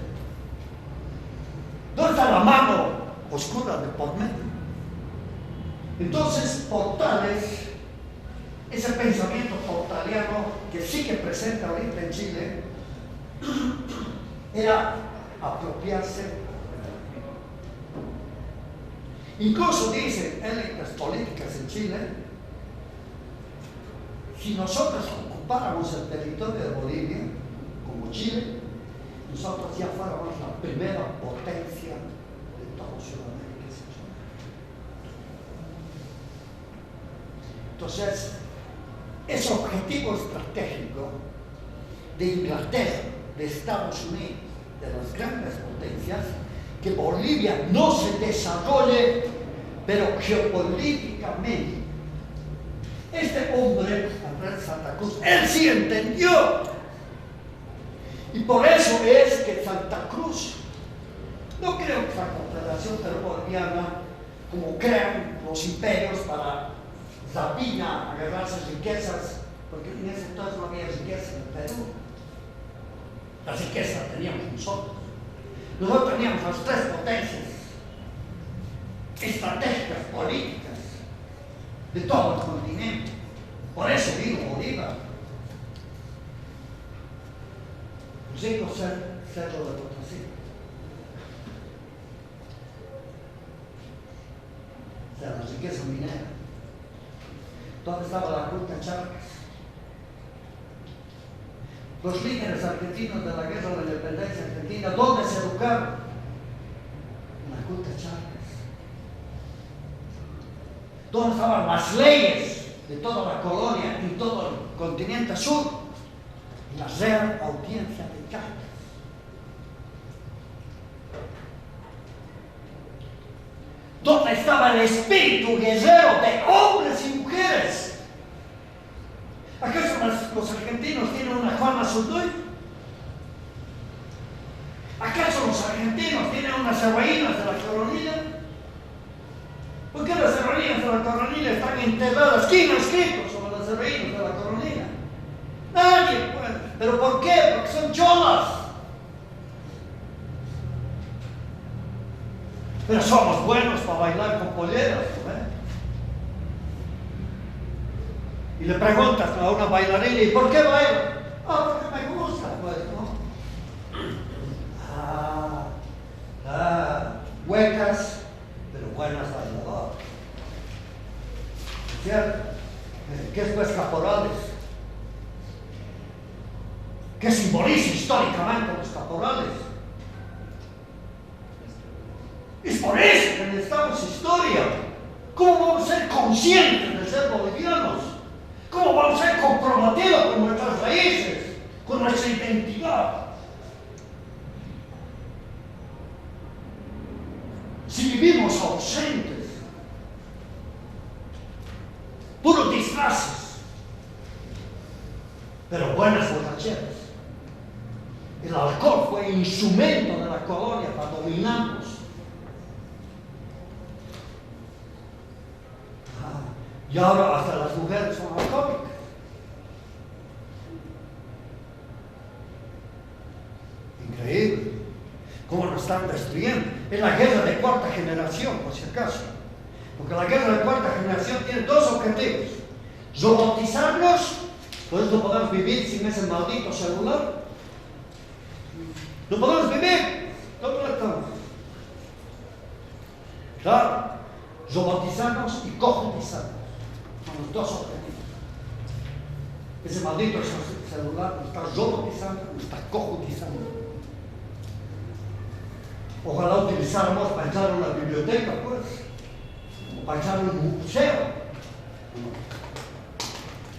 ¿Dónde está la mano oscura de por medio? Entonces, Portales, ese pensamiento portaliano que sigue presente ahorita en Chile, era apropiarse. Incluso dicen élites políticas en Chile, si nosotros ocupáramos el territorio de Bolivia, como Chile, nosotros ya fuéramos la primera potencia de todo Sudamérica. Entonces, ese objetivo estratégico de Inglaterra, de Estados Unidos, de las grandes potencias, que Bolivia no se desarrolle, pero geopolíticamente. Este hombre, Andrés Santa Cruz, él sí entendió. Y por eso es que Santa Cruz, no creo que esa confederación boliviana, como crean los imperios para Sabina agarrarse riquezas, porque en ese entonces no había riqueza en el Perú. Las riquezas teníamos nosotros. Nosotros teníamos las tres potencias estratégicas, políticas, de todo el continente. Por eso vino Bolívar. Rico Cerro de Potosí. O sea, la riqueza minera. ¿Dónde estaba la Ruta Charcas? Los líderes argentinos de la guerra de la independencia argentina, ¿dónde se educaron? En la Ruta Charcas. ¿Dónde estaban las leyes de toda la colonia y todo el continente sur? En la Real Audiencia de Charcas. ¿Dónde estaba el espíritu guerrero de hombres y mujeres? ¿Acaso los argentinos tienen una Juana Zurduy? ¿Acaso los argentinos tienen unas heroínas de la coronilla? ¿Por qué las heroínas de la coronilla están enterradas? ¿Quién ha escrito sobre las heroínas de la coronilla? Nadie puede. ¿Pero por qué? Porque son cholas. Pero somos buenos para bailar con polleras, ¿eh? y le preguntas a una bailarina, ¿y por qué baila? Ah, porque me gusta, pues, ¿no? Huecas, pero buenas bailadoras. ¿Cierto? ¿Qué es pues caporales? ¿Qué simboliza históricamente los caporales? Es por eso que necesitamos historia. ¿Cómo vamos a ser conscientes de ser bolivianos? ¿Cómo vamos a ser comprometidos con nuestras raíces, con nuestra identidad? Si vivimos ausentes, puros disfraces, pero buenas borracheras. El alcohol fue instrumento de la colonia para dominarnos. Y ahora hasta las mujeres son alcohólicas. Increíble. ¿Cómo nos están destruyendo? Es la guerra de cuarta generación, por si acaso. Porque la guerra de cuarta generación tiene dos objetivos. Robotizarnos, pues no podemos vivir sin ese maldito celular. No podemos vivir. ¿Dónde estamos? Claro, robotizarnos y cojotizarnos. Son los dos objetivos. Ese maldito celular nos está robotizando, nos está cojotizando. Ojalá utilizáramos para entrar a una biblioteca, pues, o para entrar a un museo.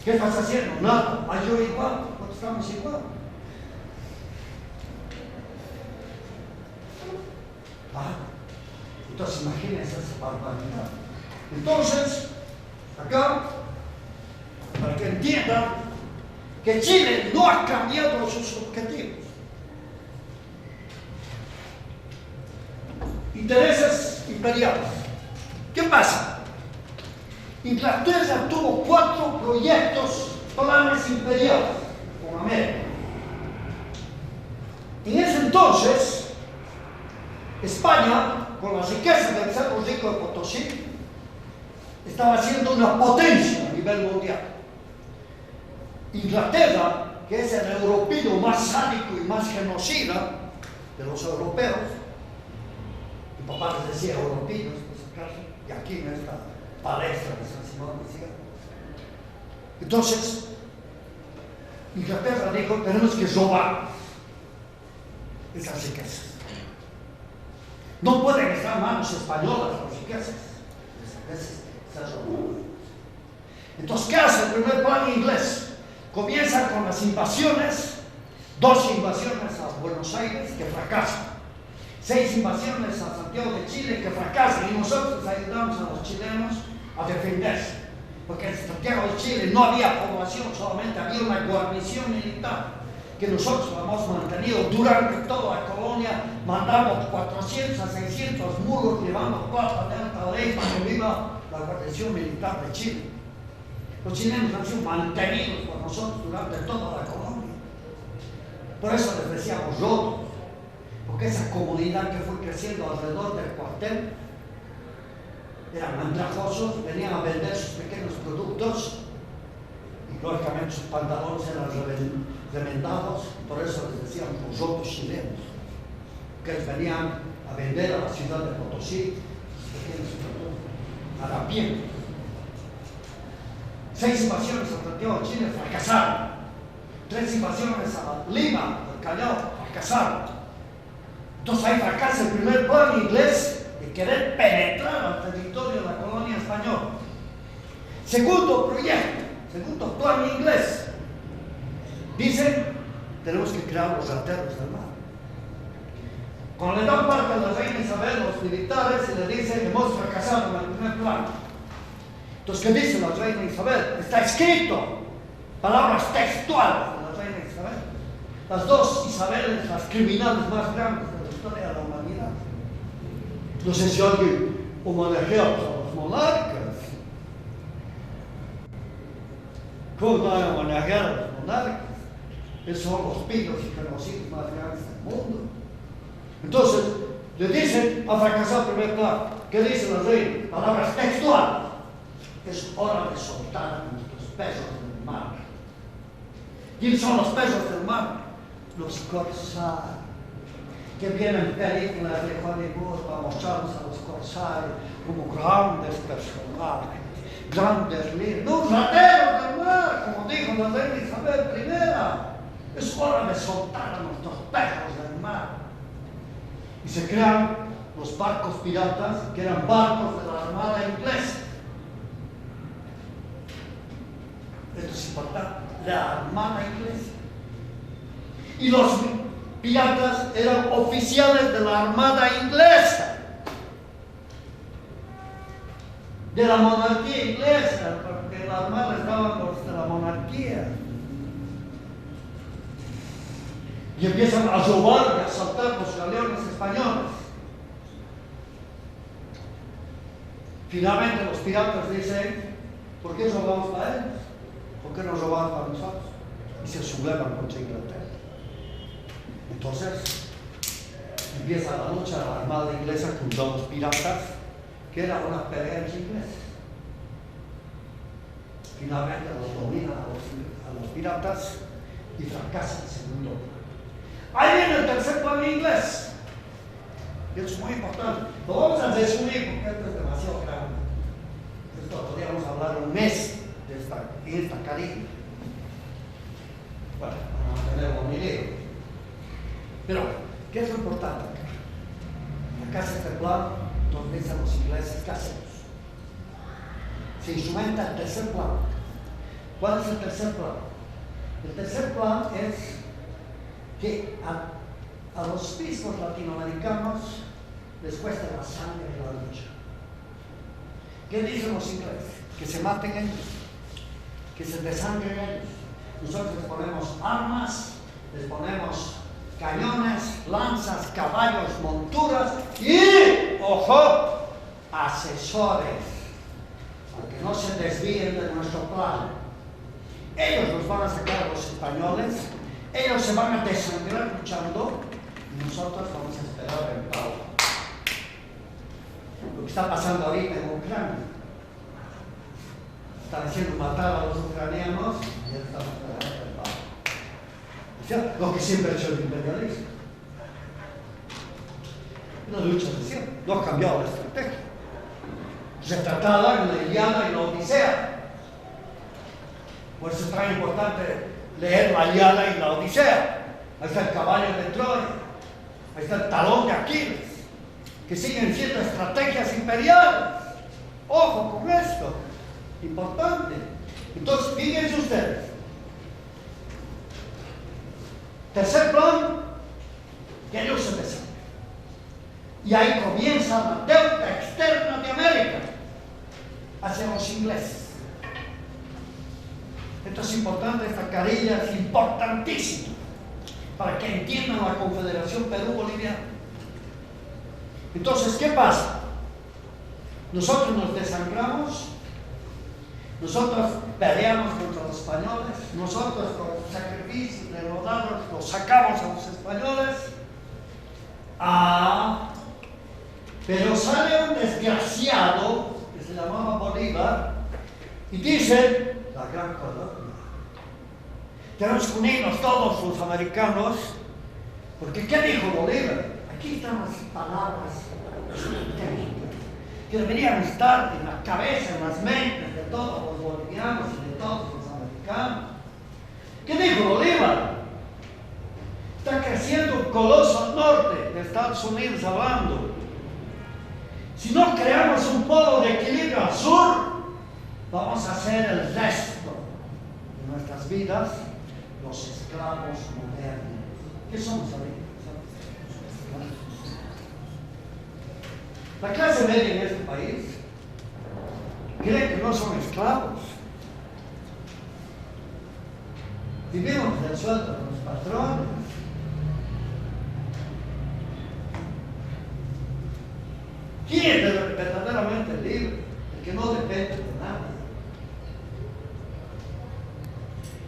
¿Qué estás haciendo? Nada. Yo igual, nosotros estamos igual. Entonces imagínense esa barbaridad. Entonces, acá, para que entiendan que Chile no ha cambiado sus objetivos. Intereses imperiales. ¿Qué pasa? Inglaterra tuvo 4 proyectos, planes imperiales con América. En ese entonces, España, con las riquezas del Cerro Rico de Potosí, estaba siendo una potencia a nivel mundial. Inglaterra, que es el europeo más sádico y más genocida de los europeos, mi papá les decía europeos, por si acaso, y aquí en esta palestra de San Simón decía. Entonces, Inglaterra dijo, tenemos que robar esas riquezas. No pueden estar en manos españolas las riquezas. Entonces, ¿qué hace el primer plan inglés? Comienza con las invasiones, 2 invasiones a Buenos Aires que fracasan, 6 invasiones a Santiago de Chile que fracasan, y nosotros ayudamos a los chilenos a defenderse, porque en Santiago de Chile no había población, solamente había una guarnición militar que nosotros hemos mantenido durante toda la colonia. Mandamos 400 a 600 muros llevando plata de alta ley para que viva la guarnición militar de Chile. Los chilenos han sido mantenidos por nosotros durante toda la colonia. Por eso les decíamos rotos, porque esa comunidad que fue creciendo alrededor del cuartel eran andrajosos, venían a vender sus pequeños productos y lógicamente sus pantalones eran remendados, y por eso les decíamos los rotos chilenos, que les venían a vender a la ciudad de Potosí sus pequeños productos, harapientos. 6 invasiones a Santiago de Chile fracasaron, 3 invasiones a Lima, al Callao, fracasaron. Entonces ahí fracasa el primer plan inglés de querer penetrar al territorio de la colonia española. Segundo proyecto, segundo plan inglés, dicen, tenemos que crear los rateros del mar. Cuando le dan parte a la reina Isabel, los militares, y le dicen, hemos fracasado en el primer plan. Entonces, ¿qué dice la reina Isabel? Está escrito, palabras textuales de la reina Isabel. Las 2 Isabeles, las criminales más grandes de la historia de la humanidad. No sé si alguien homenajea a los monarcas. ¿Cómo no hay homenajear a los monarcas? Esos son los pillos y genocidios más grandes del mundo. Entonces, le dicen, ha fracasado el primer plan. ¿Qué dice la reina? Palabras textuales. Es hora de soltar a nuestros pesos del mar. ¿Quiénes son los pesos del mar? Los corsarios, que vienen películas de Hollywood para mostrarnos a los corsarios como grandes personajes, grandes líderes, los rateros del mar, como dijo la reina Isabel I. Es hora de soltar a nuestros pesos del mar. Y se crean los barcos piratas, que eran barcos de la Armada inglesa. Esto es importante, la Armada inglesa. Y los piratas eran oficiales de la Armada inglesa, de la monarquía inglesa, porque la Armada estaban los de la monarquía. Y empiezan a robar y a asaltar los galeones españoles. Finalmente los piratas dicen, ¿por qué robamos para ellos? ¿Por qué no robamos para nosotros? Y se sublevan contra Inglaterra. Entonces empieza la lucha de la Armada inglesa contra los piratas, que era una pelea entre ingleses. Finalmente los dominan a los piratas y fracasan el segundo plan. Ahí viene el tercer plan inglés. Y esto es muy importante. Lo vamos a resumir porque esto es demasiado grande. Esto podríamos hablar un mes de esta carilla. Bueno, vamos a tenerlo en mi libro. Pero, ¿qué es lo importante acá? Acá está este plan donde dicen los ingleses, ¿qué hacemos? Se instrumenta el tercer plan. ¿Cuál es el tercer plan? El tercer plan es que a los mismos latinoamericanos les cuesta la sangre en la lucha. ¿Qué dicen los ingleses? Que se maten ellos, que se desangren ellos. Nosotros les ponemos armas, les ponemos cañones, lanzas, caballos, monturas y, ojo, asesores, para que no se desvíen de nuestro plan. Ellos nos van a sacar a los españoles, ellos se van a desangrar luchando y nosotros vamos a esperar en paz. Lo que está pasando ahorita en Ucrania. Están haciendo matar a los ucranianos y ya estamos esperando en paz. O sea, lo que siempre ha hecho el imperialismo. Una lucha de siempre. No ha cambiado la estrategia. Retratada en la Ilíada y la Odisea. Por eso es tan importante leer la Ilíada y la Odisea. Ahí está el caballo de Troya. Ahí está el talón de Aquiles. Que siguen siendo estrategias imperiales. Ojo con esto. Importante. Entonces, fíjense ustedes. Tercer plan, que ellos se desangran. Y ahí comienza la deuda externa de América hacia los ingleses. Esto es importante, esta carilla es importantísima para que entiendan la Confederación Perú-Boliviana. Entonces, ¿qué pasa? Nosotros nos desangramos, nosotros peleamos contra los españoles, nosotros con sacrificios de rodados los sacamos a los españoles. Pero sale un desgraciado que se llamaba Bolívar y dice, la gran colonia, tenemos que unirnos todos los americanos, porque ¿qué dijo Bolívar? Aquí están las palabras que deberían estar en la cabeza, en las mentes de todos los bolivianos y de todos los americanos. ¿Qué dijo Bolívar? Está creciendo un coloso al norte de Estados Unidos hablando. Si no creamos un polo de equilibrio al sur, vamos a hacer el resto de nuestras vidas los esclavos modernos. ¿Qué somos ahorita? La clase media en este país cree que no son esclavos. Vivimos del sueldo de los patrones. ¿Quién es verdaderamente libre? El que no depende de nadie.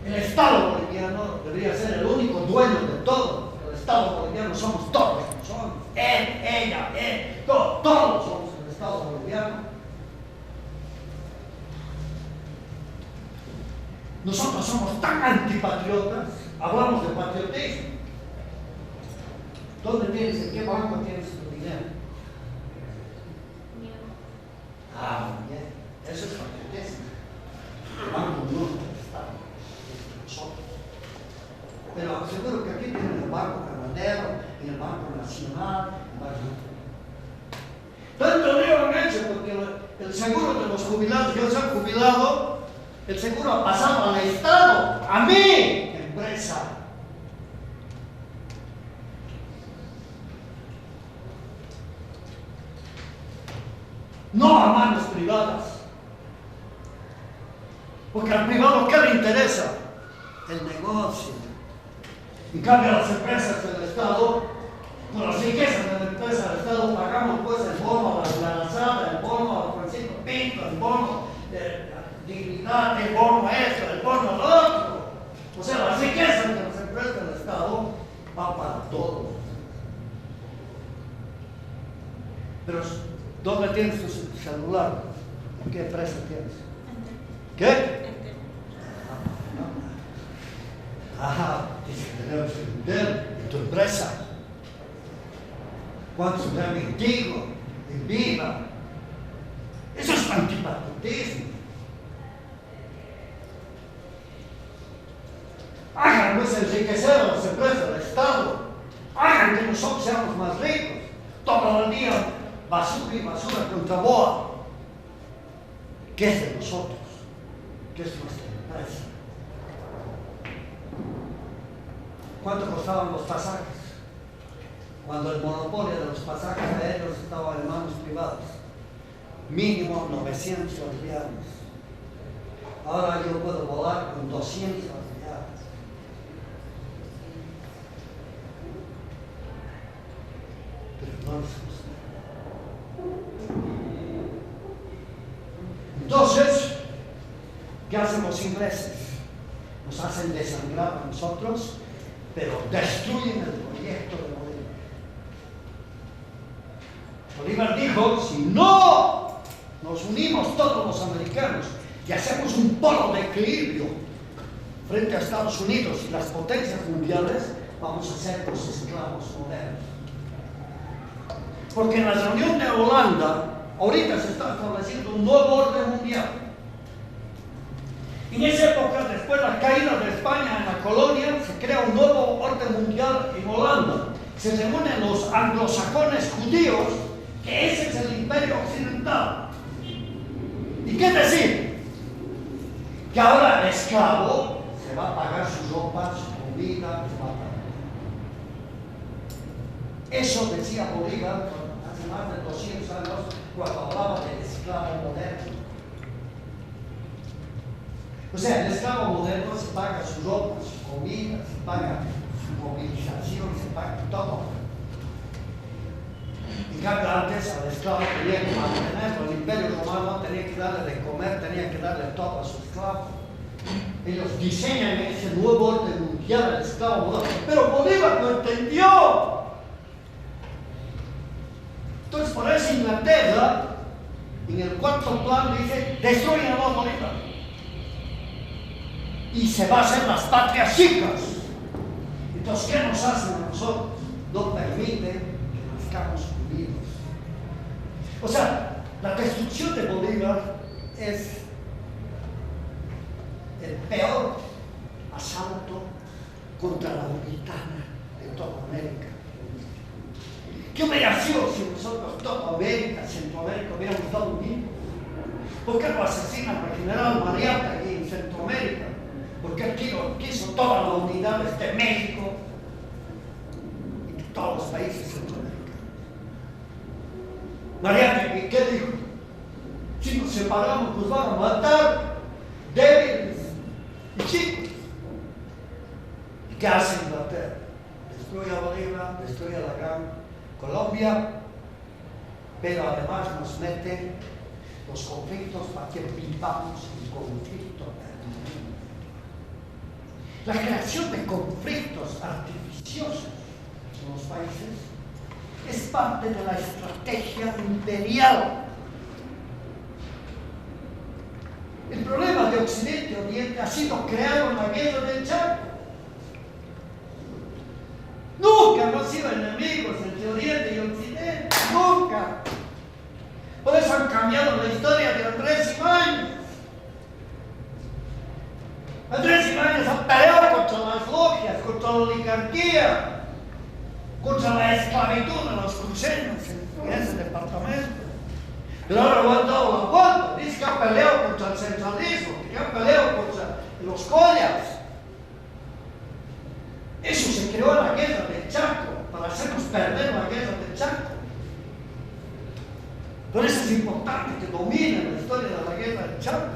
El Estado boliviano debería ser el único dueño de todo. El Estado boliviano somos todos. Somos él, ella, él, todos somos el Estado boliviano. Nosotros somos tan antipatriotas, hablamos de patriotismo. ¿Dónde tienes, en qué banco tienes tu dinero? Ah, muy bien, eso es patriotismo. El banco no del Estado, es de nosotros. Pero seguro que aquí tienen el Banco Ganadero, y el Banco Nacional, tanto lío han hecho porque el seguro de los jubilados, ya se han jubilado, el seguro ha pasado al Estado, a mí, empresa. No a manos privadas. Porque al privado, ¿qué le interesa? El negocio. En cambio, las empresas del Estado, por las riquezas de la empresa del Estado, pagamos pues el bono a la lanzada, el bono a Francisco Pinto, el bono de dignidad, el bono a esto, el bono al otro. O sea, las riquezas de las empresas del Estado van para todos. Pero, ¿dónde tienes tu celular? ¿En qué empresa tienes? ¿Qué? Ajá, dice que tenemos que vender en tu empresa. ¿Cuántos te han mentido? En viva. Eso es antipatriotismo. Hagan pues enriquecer a las empresas del Estado. Hagan que nosotros seamos más ricos. Todo el día basura y basura contra boa. ¿Qué es de nosotros? ¿Qué es nuestra empresa? ¿Cuánto costaban los pasajes? Cuando el monopolio de los pasajes aéreos estaba en manos privadas. Mínimo 900 bolivianos. Ahora yo puedo volar con 200 bolivianos. Pero no les gusta. Entonces, ¿qué hacen los ingleses? Nos hacen desangrar a nosotros, pero destruyen el proyecto de Bolívar. Bolívar dijo, si no nos unimos todos los americanos y hacemos un polo de equilibrio frente a Estados Unidos y las potencias mundiales, vamos a ser los esclavos modernos. Porque en la reunión de Holanda, ahorita se está estableciendo un nuevo orden mundial. En esa época, después de la caída de España en la colonia, se crea un nuevo orden mundial en Holanda. Se reúnen los anglosajones judíos, que ese es el imperio occidental. ¿Y qué decir? Que ahora el esclavo se va a pagar sus ropas, su comida, su paga. Eso decía Bolívar hace más de 200 años, cuando hablaba del esclavo moderno. O sea, el esclavo moderno se paga su ropa, su comida, se paga su movilización, se paga todo. En cambio, antes al esclavo tenía que mantenerlo. El imperio romano tenía que darle de comer, tenía que darle todo a su esclavo. Ellos diseñan ese nuevo orden mundial del esclavo moderno. Pero Bolívar lo entendió. Entonces, por eso Inglaterra, en el cuarto plan, dice: destruyan a los Bolívar. Y se va a hacer las patrias chicas. Entonces, ¿qué nos hacen a nosotros? No permite que nazcamos unidos. O sea, la destrucción de Bolívar es el peor asalto contra la unidad de toda América. ¿Qué hubiera sido si nosotros, toda América, Centroamérica, hubiéramos estado unidos? ¿Por qué lo asesinan al general Mariátegui aquí en Centroamérica? Porque él quiso toda la unidad de México y de todos los países centroamericanos. Mariátegui, ¿qué dijo? Si nos separamos, nos van a matar débiles y chicos. ¿Y qué hace Inglaterra? Destruye a Bolívar, destruye a la gran Colombia, pero además nos mete los conflictos para que vivamos en conflicto permanente. La creación de conflictos artificiosos en los países es parte de la estrategia imperial. El problema de Occidente hoy Oriente ha sido creado en la guerra del Chaco. Nunca hemos sido enemigos entre Oriente y Occidente, nunca. Por eso han cambiado la historia de Andrés Ibáñez. Andrés Ibáñez ha peleado contra las logias, contra la oligarquía, contra la esclavitud de los cruceños en ese departamento. Pero ahora lo han dado la vuelta. Dice que ha peleado contra el centralismo, que ha peleado contra los collas. Eso se creó en la guerra del Chaco, para hacernos perder la guerra del Chaco. Por eso es importante que dominen la historia de la guerra del Chaco.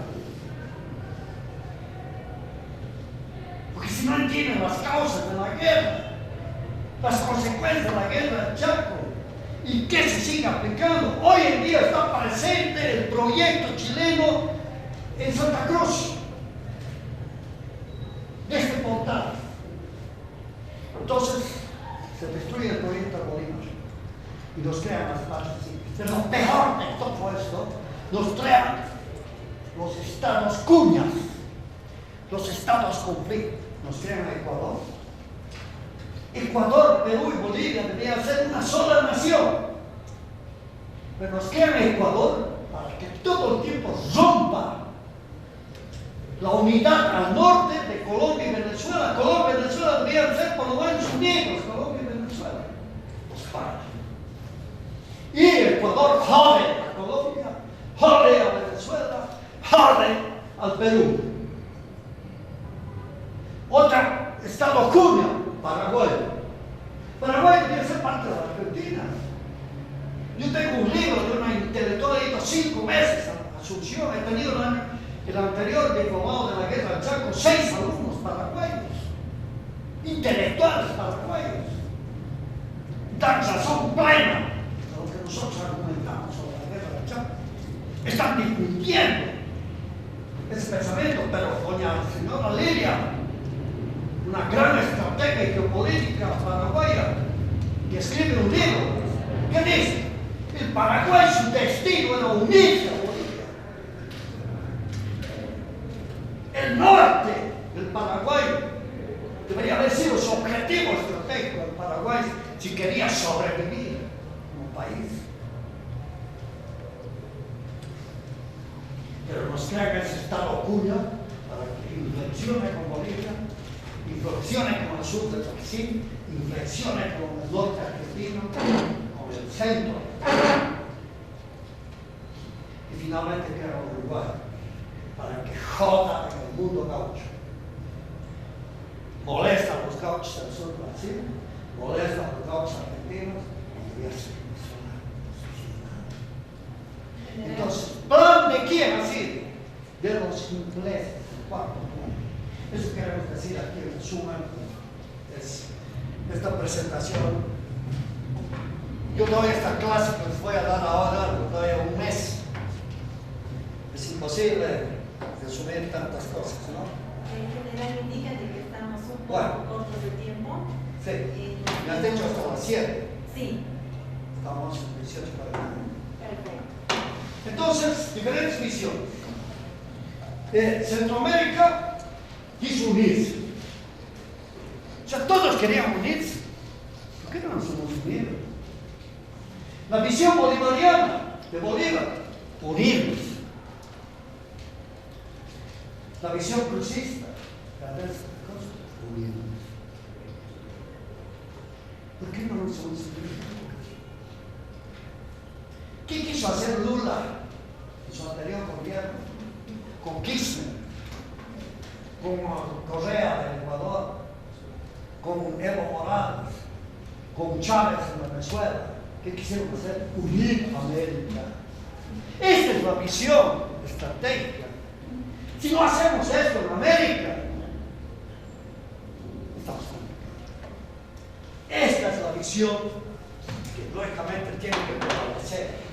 Porque si no entienden las causas de la guerra, las consecuencias de la guerra del Chaco, y que se sigue aplicando, hoy en día está presente el proyecto chileno en Santa Cruz, de este portal. Entonces, se destruye el proyecto Bolívar y nos crean las partes cívicas. Pero lo peor de todo esto, nos crean los estados cuñas, los estados conflictos. Nos crean a Ecuador. Ecuador, Perú y Bolivia deberían ser una sola nación. Pero nos crean a Ecuador para que todo el tiempo rompa la unidad al norte de Colombia y Venezuela. Colombia y Venezuela deberían ser por lo menos unidos, Colombia y Venezuela. Pues para. Y Ecuador jode a Colombia, jode a Venezuela, jode al Perú. Otra estado cuña, Paraguay. Paraguay debería ser parte de la Argentina. Yo tengo un libro de una intelectual, he ido 5 meses a Asunción, he tenido el anterior diplomado de la guerra del Chaco, 6 alumnos paraguayos, intelectuales paraguayos. Dan razón plena a lo que nosotros argumentamos sobre la guerra del Chaco. Están difundiendo ese pensamiento, pero doña señora Lilia, una gran estratega geopolítica paraguaya, que escribe un libro, que dice: el Paraguay, su destino era unirse a Bolivia. El norte del Paraguay debería haber sido su objetivo estratégico del Paraguay si quería sobrevivir como país. Pero nos crean ese estado cuña para que inflexione con Bolivia, inflexione con el sur del Brasil, inflexione con el norte argentino, con el centro, y finalmente crea Uruguay para que joda en el mundo gaucho. Molesta a los gauchos del sur de Brasil, molesta a los gauchos argentinos y ya se Entonces, ¿plan de quién ha sido? De los ingleses, el cuarto mundo. Eso queremos decir aquí en resumen. Esta presentación, yo doy esta clase que les voy a dar ahora, lo doy a un mes. Es imposible resumir tantas cosas, ¿no? En general indica que estamos un poco cortos de tiempo. Sí, me has dicho hasta las 7. Sí. Estamos en 18 para el año. Perfecto. Entonces, diferentes visiones. Centroamérica quiso unirse. O sea, todos querían unirse. ¿Por qué no nos hemos unido? La visión bolivariana de Bolívar, unirnos. La visión crucista, unirnos. ¿Por qué no nos hemos unido? ¿Qué quiso hacer Lula en su anterior gobierno? Con Kirchner, con Correa del Ecuador, con Evo Morales, con Chávez en Venezuela. ¿Qué quisieron hacer? Unir a América. Esta es la visión estratégica. Si no hacemos esto en América, estamos complicados. Esta es la visión que lógicamente tiene que prevalecer.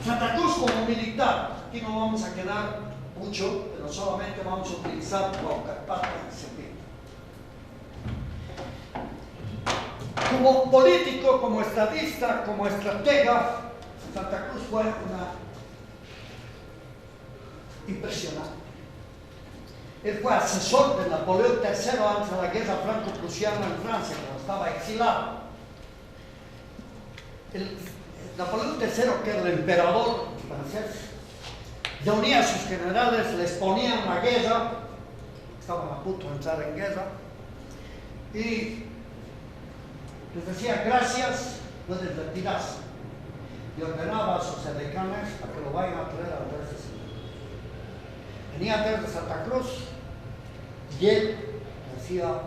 Santa Cruz como militar, aquí no vamos a quedar mucho, pero solamente vamos a utilizar poca parte del servicio. Como político, como estadista, como estratega, Santa Cruz fue impresionante. Él fue asesor de Napoleón III antes de la guerra franco-prusiana en Francia, cuando estaba exilado. Napoleón III, que era el emperador francés, reunía a sus generales, les ponía en la guerra, estaban a punto de entrar en guerra, y les decía gracias, pueden retirarse. Y ordenaba a sus edecanes a que lo vayan a traer a Andrés de Santa Cruz. Venía Andrés de Santa Cruz y él decía,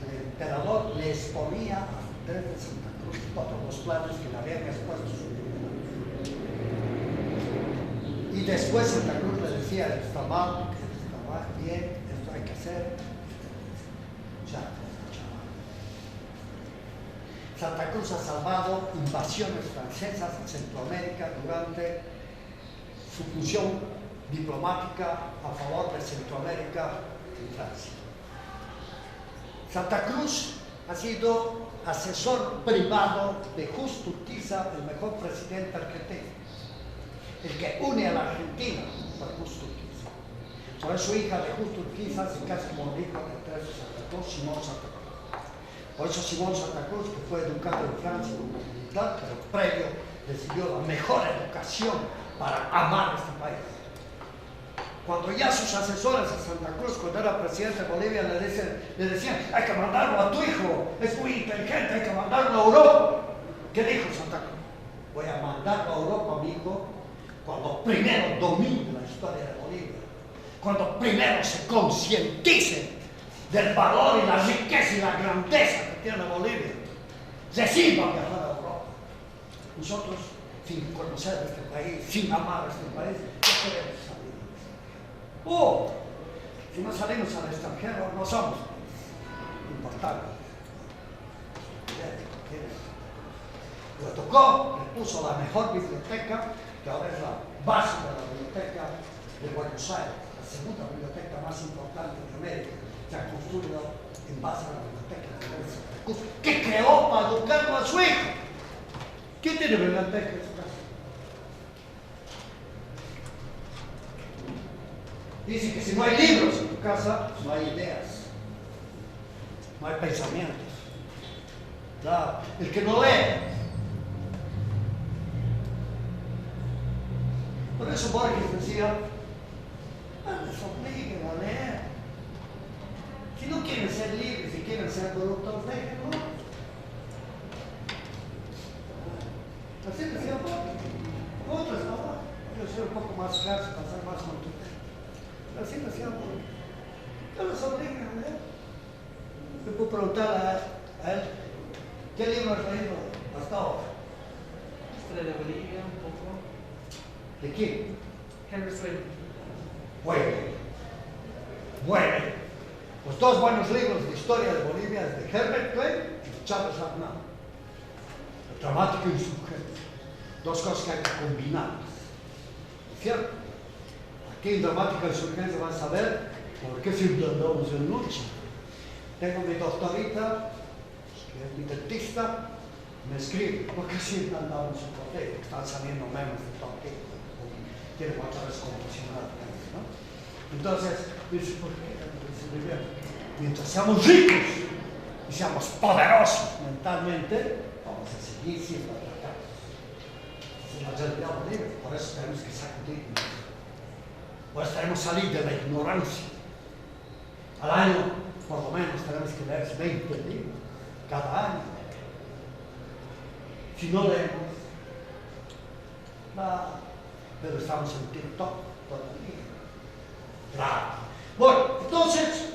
el emperador le exponía a Andrés de Santa Cruz todos los planes que le habían expuesto su vida. Y después Santa Cruz le decía, esto está mal, bien, esto hay que hacer. Santa Cruz ha salvado invasiones francesas en Centroamérica durante su función diplomática a favor de Centroamérica y Francia. Santa Cruz ha sido asesor privado de Justo Urquiza, el mejor presidente argentino, el que une a la Argentina por Justo Urquiza. Por eso hija de Justo Urquiza se casa como hijo de Teresa de Santa Cruz, Simón Santa Cruz. Por eso Simón Santa Cruz, que fue educado en Francia como militar, pero previo recibió la mejor educación para amar este país. Cuando ya sus asesores de Santa Cruz, cuando era presidente de Bolivia, le decían, hay que mandarlo a tu hijo, es muy inteligente, hay que mandarlo a Europa. ¿Qué dijo Santa Cruz? Voy a mandarlo a Europa, mi hijo, cuando primero domine la historia de Bolivia, cuando primero se concientice del valor y la riqueza y la grandeza que tiene Bolivia. Reciban viajar a Europa. Nosotros, sin conocer este país, sin amar este país, ¿qué queremos salir? Si no salimos al extranjero, no somos importantes. Le tocó, le puso la mejor biblioteca, que ahora es la base de la biblioteca de Buenos Aires, la segunda biblioteca más importante de América. Se ha construido en base a la biblioteca de Santa Cruz, que creó para educarlo a su hijo. ¿Quién tiene biblioteca en su casa? Dice que si no hay libros en tu casa, no hay ideas, no hay pensamientos. Claro, el que no lee. Por eso Borges decía, les obliguen a leer. Si no quieren ser libres, si quieren ser brutos, déjenlo. Así decía Borges. Otros no. Yo soy un poco más clase para ser más contundente. Así decía Borges. No les obligan a leer. Le puedo preguntar a él, ¿qué libro has leído hasta ahora? Historia de Bolivia, un poco. ¿De quién? Henry Swain. Bueno. Los dos buenos libros de historia de Bolivia es de Herbert Klein y de Chávez Arnau. El dramático insurgente. Dos cosas que hay que combinar. ¿Cierto? Aquí en dramática insurgente vas a ver por qué siempre andamos en lucha. Tengo mi doctorita, que es mi dentista, me escribe, ¿por qué siempre andamos en poder? Están saliendo memes de todo tipo. Tienen otra vez confusionado, ¿no? Entonces, dice, ¿por qué? Mientras seamos ricos y seamos poderosos mentalmente, vamos a seguir siendo atacados. Es la realidad bolivia, por eso tenemos que sacudirnos. Por eso tenemos que salir de la ignorancia. Al año, por lo menos, tenemos que leer 20 libros cada año. Si no leemos, pero estamos en TikTok todo el día. Claro. Bueno, entonces,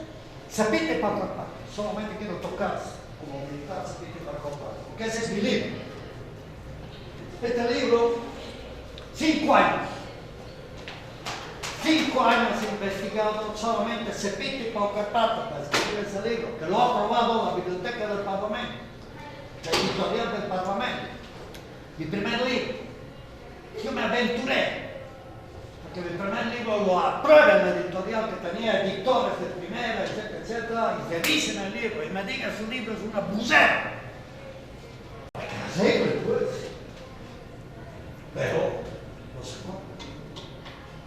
se pide para otra parte. Solamente quiero tocar, como militar, se pide para otra parte. Porque ese es mi libro. Este libro, 5 años. 5 años investigado, solamente se pide para otra parte para escribir ese libro, que lo ha aprobado la Biblioteca del Parlamento, la editorial del Parlamento. Mi primer libro. Yo me aventuré. Que mi primer libro lo aprueba en la editorial que tenía editores de primera, etcétera, etcétera, y revisen el libro y me digan su libro es una bucera. Sí, pues. Pero, no sé cómo.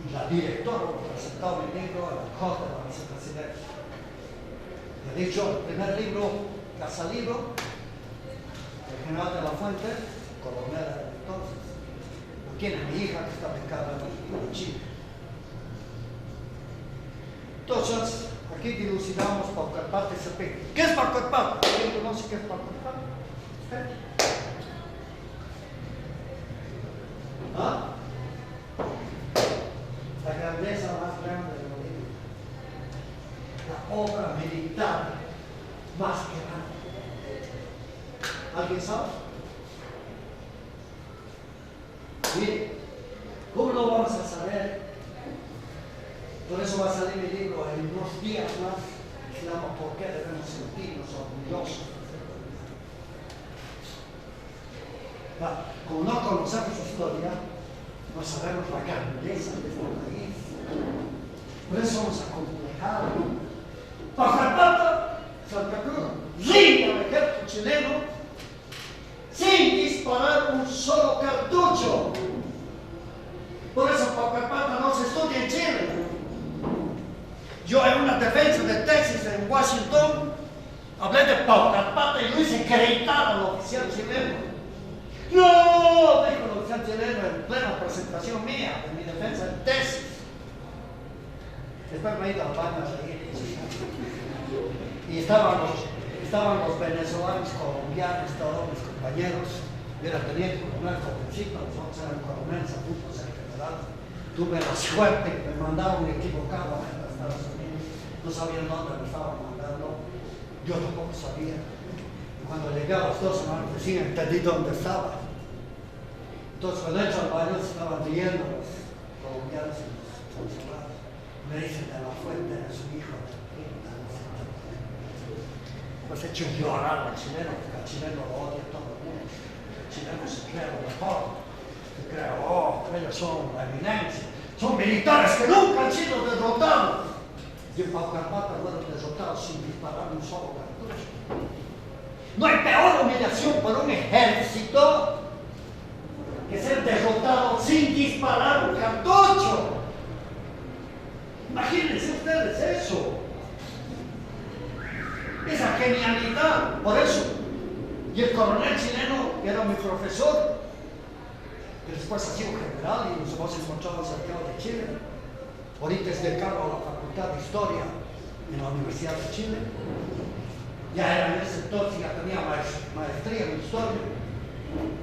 Y la directora presentado mi libro en el Hall de la Vicepresidencia. Y he dicho, el primer libro que ha salido, el general de la Fuente, coronel entonces, lo tiene mi hija que está becada en Chile. Entonces, aquí dilucidamos Paucarpata y Cepeda. ¿Qué es Paucarpata? ¿Quién conoce qué es Paucarpata? ¿Usted? ¿Ah? La grandeza más grande de Bolivia. La obra militar más grande. ¿Alguien sabe? Mire, ¿cómo lo vamos a saber? Por eso va a salir mi libro en unos días más. Se llama ¿Por qué debemos sentirnos orgullosos? Como no conocemos su historia, no sabemos la grandeza de este país. Por eso somos acomplejados. Paucarpata, Santa Cruz, rinde al ejército chileno sin disparar un solo cartucho. Por eso Paucarpata no se estudia en Chile. Yo en una defensa de tesis en Washington hablé de Paucarpata y lo hice gritar al oficial chileno. ¡No! Dijo el oficial chileno en plena presentación mía de mi defensa de tesis. Después me he ido al baño a seguir. Y estaban los venezolanos, colombianos, todos mis compañeros. Yo era teniente coronel jovencito, nosotros eran coroneles a punto de ser general. Tuve la suerte que me mandaron equivocadamente a Estados Unidos. No sabían dónde me estaban mandando. Yo tampoco sabía. Y cuando llegué a las 2 semanas recién entendí dónde estaba. Entonces cuando he hecho al baño estaban riendo los colombianos y los venezolanos. Me dicen de la Fuente de su hijo. Pues he hecho llorar al chileno, porque al chileno lo odia todo el mundo. El chileno se cree lo mejor. Se cree, ellos son la eminencia. Son militares que nunca han sido derrotados. Y en Paucarpata fueron derrotados sin disparar un solo cartucho. No hay peor humillación para un ejército que ser derrotado sin disparar un cartucho. Imagínense ustedes eso. Esa genialidad. Por eso. Y el coronel chileno era mi profesor. Y después ha sido general y nos hemos encontrado en Santiago de Chile. Ahorita es decano de la Facultad de Historia en la Universidad de Chile. Ya era en ese entonces, ya tenía maestría en Historia.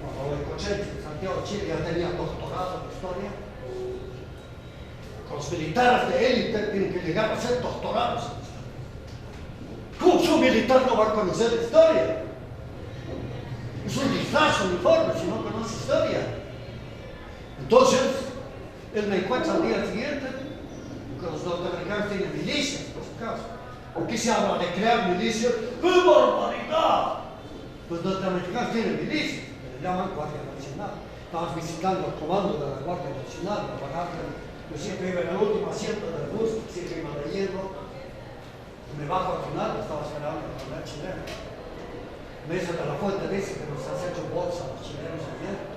Cuando lo encontré en Santiago de Chile ya tenía doctorado en Historia. Los militares de élite tienen que llegar a ser doctorados. ¿Cómo un militar no va a conocer la historia? Es un disfraz uniforme si no conoce historia. Entonces, él me encuentra al día siguiente, que los norteamericanos tienen milicias, por su caso. Aquí se habla de crear milicias. ¡Qué barbaridad! Los norteamericanos tienen milicias, que le llaman Guardia Nacional. Estabas visitando el comando de la Guardia Nacional, la barraca. Yo siempre iba en el último asiento del bus, siempre iba leyendo. Me bajo al final, estaba esperando el coronel chileno. Me dice de la Fuente, dice que nos has hecho bolsa los chilenos ayer.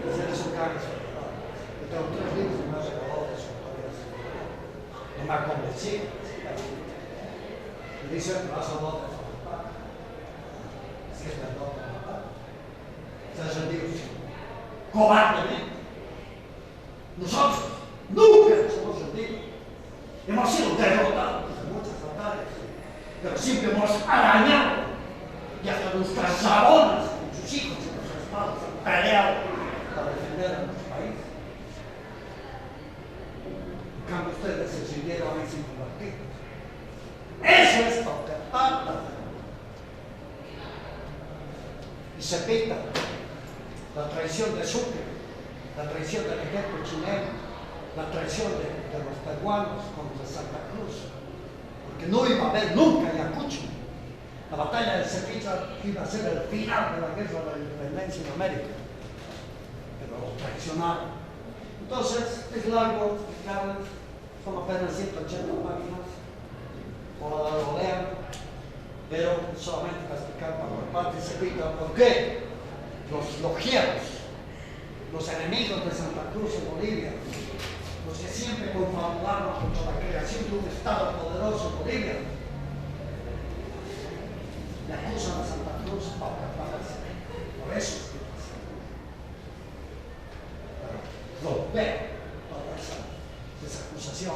Pues eres un cargo superior. Yo tengo 3 libros que me has regalado de su autoría. No me ha convencido. Me dice, vas a votar. Si es verdad. Se ha rendido cobardemente. Nosotros nunca nos hemos rendido. Hemos sido derrotados en muchas batallas, pero siempre hemos arañado y hasta nuestras sabonas, sus hijos y nuestras padres han peleado para defender a nuestro país. En cambio, ustedes se rindieron ahí sin combatir. Eso es Paucarpata. Y Cepeda, la traición de Sucre, la traición del ejército chileno, la traición de los peruanos con los de Santa Cruz, porque no iba a haber nunca Ayacucho. La batalla de Cepeda iba a ser el final de la guerra de la independencia en América, pero lo traicionaron. Entonces, es largo explicarles, son apenas 180 páginas, ojalá lo lean, pero solamente para explicar Paucarpata y Cepeda por qué los logianos los enemigos de Santa Cruz en Bolivia, los que siempre confabularon contra la creación de un Estado poderoso en Bolivia, le acusan a Santa Cruz para prepararse. Por eso es que pasa. Para romper toda esa acusación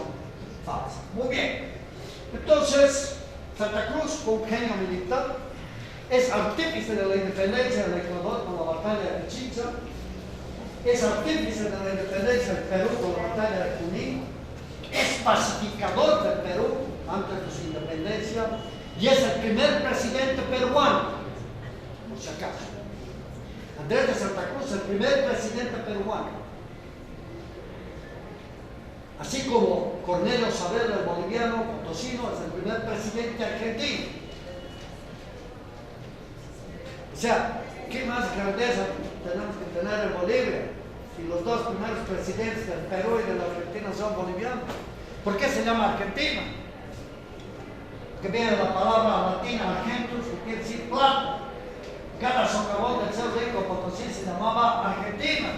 falsa. Muy bien. Entonces, Santa Cruz, con genio militar, es artífice de la independencia del Ecuador con la batalla de Pichincha, es artífice de la independencia del Perú con la batalla de Junín, es pacificador del Perú antes de su independencia y es el primer presidente peruano, por si acaso. Andrés de Santa Cruz, el primer presidente peruano. Así como Cornelio Saavedra, el boliviano potosino, es el primer presidente argentino. O sea, ¿qué más grandeza tenemos que tener en Bolivia si los dos primeros presidentes del Perú y de la Argentina son bolivianos? ¿Por qué se llama Argentina? Porque viene de la palabra latina argentus, que quiere decir plata. Cada socavón del Cerro Rico Potosí se llamaba Argentina.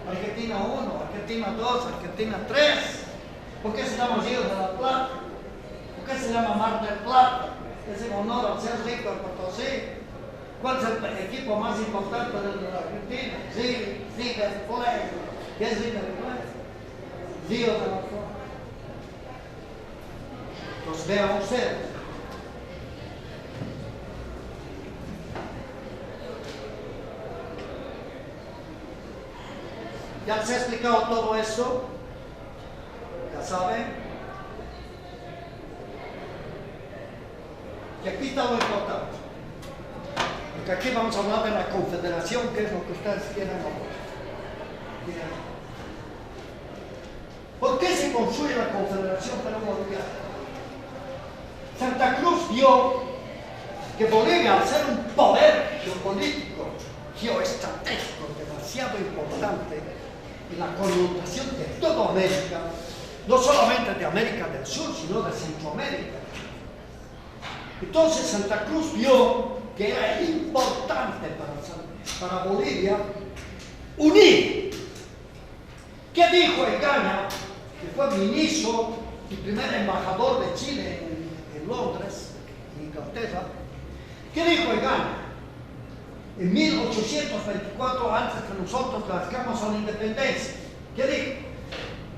Argentina 1, Argentina 2, Argentina 3. ¿Por qué se llama Río de la Plata? ¿Por qué se llama Mar del Plata? Es en honor al Cerro Rico de Potosí. ¿Cuál es el equipo más importante de la Argentina? River Plate. ¿Qué es River Plate? Río de la Plata. Entonces vean ustedes. Ya les he explicado todo eso. Ya saben. Y aquí está lo importante. Porque aquí vamos a hablar de la confederación, que es lo que ustedes quieren ahora. ¿Por qué se construye la confederación peruano-boliviana? Santa Cruz vio que Bolivia, al ser un poder geopolítico, geoestratégico demasiado importante en la connotación de toda América, no solamente de América del Sur, sino de Centroamérica. Entonces Santa Cruz vio que era importante para Bolivia unir. ¿Qué dijo Egaña, que fue ministro y primer embajador de Chile en Londres, en Inglaterra? ¿Qué dijo Egaña? En 1824, antes que nosotros rascamos a la independencia, ¿qué dijo?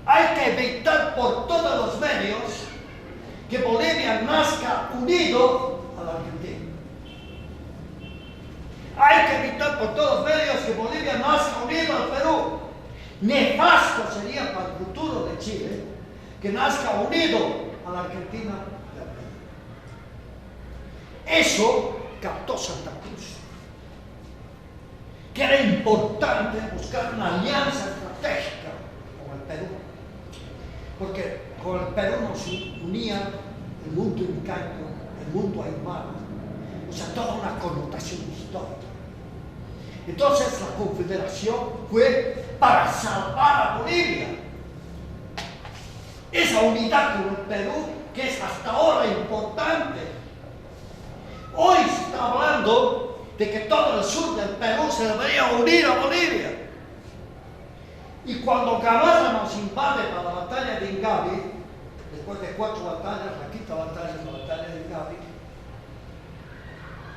Hay que evitar por todos los medios que Bolivia nazca unido a la Argentina. Hay que evitar por todos los medios que Bolivia nazca unido al Perú. Nefasto sería para el futuro de Chile que nazca unido a la Argentina. Eso captó Santa Cruz, que era importante buscar una alianza estratégica con el Perú, porque con el Perú nos unía el mundo incaico, el mundo aymara, o sea, toda una connotación histórica. Entonces la confederación fue para salvar a Bolivia. Esa unidad con el Perú, que es hasta ahora importante. Hoy se está hablando de que todo el sur del Perú se debería unir a Bolivia. Y cuando Gamarra nos invade para la batalla de Ingavi, después de 4 batallas, la quinta batalla es la batalla de Ingavi,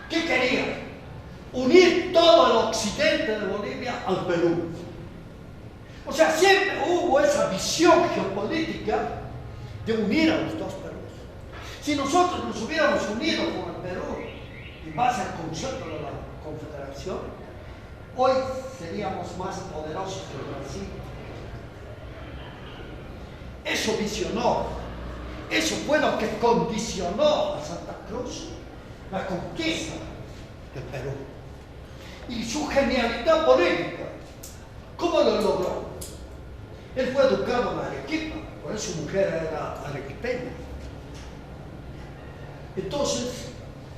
¿qué quería? Unir todo el occidente de Bolivia al Perú. O sea, siempre hubo esa visión geopolítica de unir a los dos Perús. Si nosotros nos hubiéramos unido con el Perú en base al concepto de la confederación, hoy seríamos más poderosos que Brasil. Eso visionó, eso fue lo que condicionó a Santa Cruz la conquista del Perú. Y su genialidad política, ¿cómo lo logró? Él fue educado en Arequipa, por eso su mujer era arequipeña. Entonces,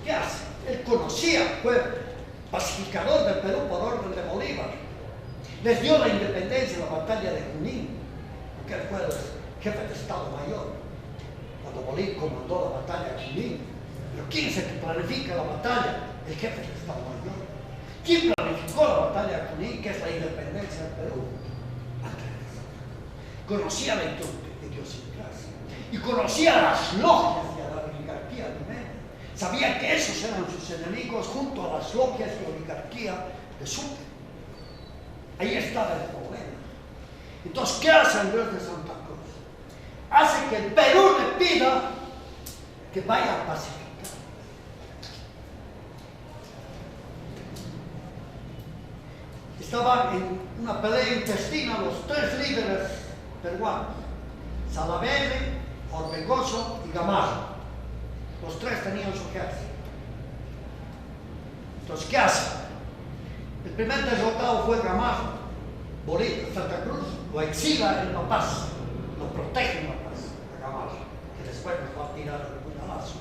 ¿qué hace? Él conocía, fue pacificador del Perú por orden de Bolívar. Les dio la independencia en la batalla de Junín, porque él fue el jefe de Estado Mayor cuando Bolívar comandó la batalla de Junín. Pero ¿quién es el que planifica la batalla? El jefe de Estado Mayor. ¿Quién planificó la batalla de Junín, que es la independencia del Perú? conocía la idiosincrasia y conocía las logias de la oligarquía armenia. Sabía que esos eran sus enemigos junto a las logias de oligarquía de Sucre. Ahí estaba el problema. Entonces, ¿qué hace Andrés de Santa Cruz? Hace que el Perú le pida que vaya a pacificar. Estaban en una pelea intestina los tres líderes peruanos: Salaverry, Orbegoso y Gamarra. Los tres tenían su ejército. Entonces, ¿qué hace? El primer derrotado fue Gamarra. Bolívar, Santa Cruz lo exila en La Paz, lo protege en La Paz, a Gamarra, que después nos va a tirar el puñalazo.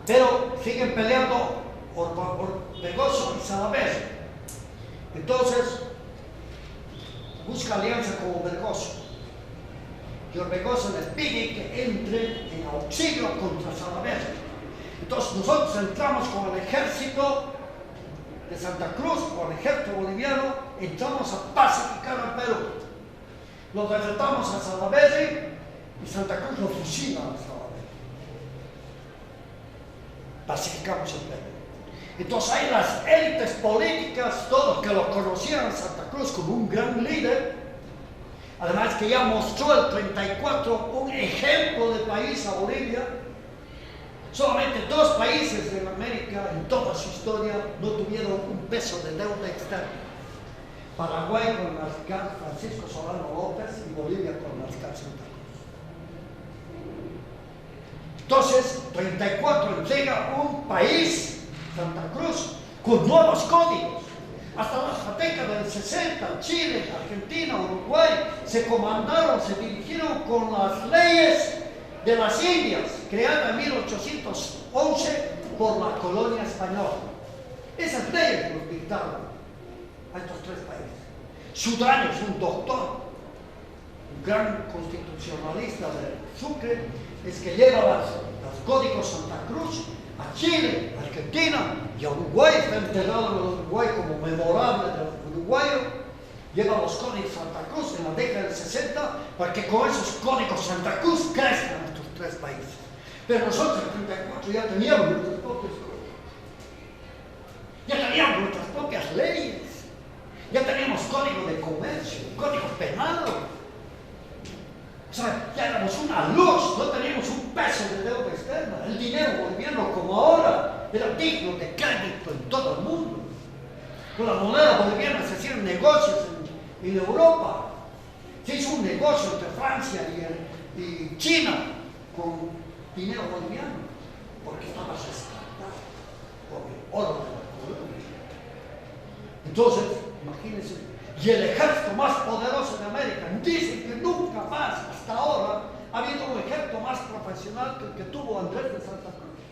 Pero siguen peleando Orbegoso y Salaverry. Entonces, busca alianza con Orbegoso. Y Orbegoso le pide que entre en auxilio contra Salaverry. Entonces, nosotros entramos con el ejército de Santa Cruz, con el ejército boliviano, entramos a pacificar al Perú. Lo derrotamos a Salaverry y Santa Cruz lo fusila a Salaverry. Pacificamos el Perú. Entonces hay las élites políticas, todos que lo conocían a Santa Cruz como un gran líder, además que ya mostró el 34 un ejemplo de país a Bolivia. Solamente dos países de América en toda su historia no tuvieron un peso de deuda externa: Paraguay con el alcalde Francisco Solano López y Bolivia con el alcalde Santa Cruz. Entonces, 34 entrega un país, Santa Cruz, con nuevos códigos. Hasta la década del 60, Chile, Argentina, Uruguay se comandaron, se dirigieron con las leyes de las Indias, creada en 1811 por la colonia española. Esas leyes nos dictaron a estos tres países. Sudán es un doctor, un gran constitucionalista de Sucre, es que lleva los códigos Santa Cruz a Chile, a Argentina y a Uruguay. Está enterrado en Uruguay como memorable del uruguayo. Lleva los códigos Santa Cruz en la década del 60 para que con esos códigos Santa Cruz crezcan estos tres países. Pero nosotros en 34 ya teníamos nuestros propios códigos. Ya teníamos nuestras propias leyes. Ya teníamos código de comercio, código penal. O sea, ya éramos una luz, no teníamos un peso de deuda externa. El dinero boliviano, como ahora, era digno de crédito en todo el mundo. Con la moneda boliviana se hacían negocios en Europa. Se hizo un negocio entre Francia y China con dinero boliviano, porque estaba respaldado por el oro de la colonia. Entonces, imagínense, y el ejército más poderoso de América, dicen que nunca más, hasta ahora, ha habido un ejército más profesional que el que tuvo Andrés de Santa Cruz.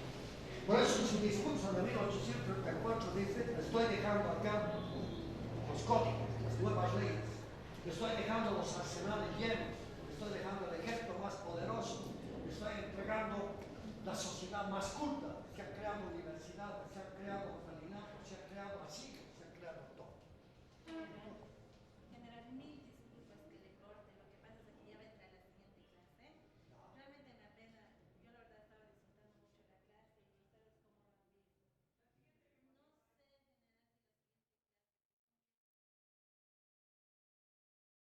Por eso en su discurso de 1834 dice: estoy dejando acá los códigos, las nuevas leyes, estoy dejando los arsenales llenos, estoy dejando el ejército más poderoso, estoy entregando la sociedad más culta, se ha creado universidades, se ha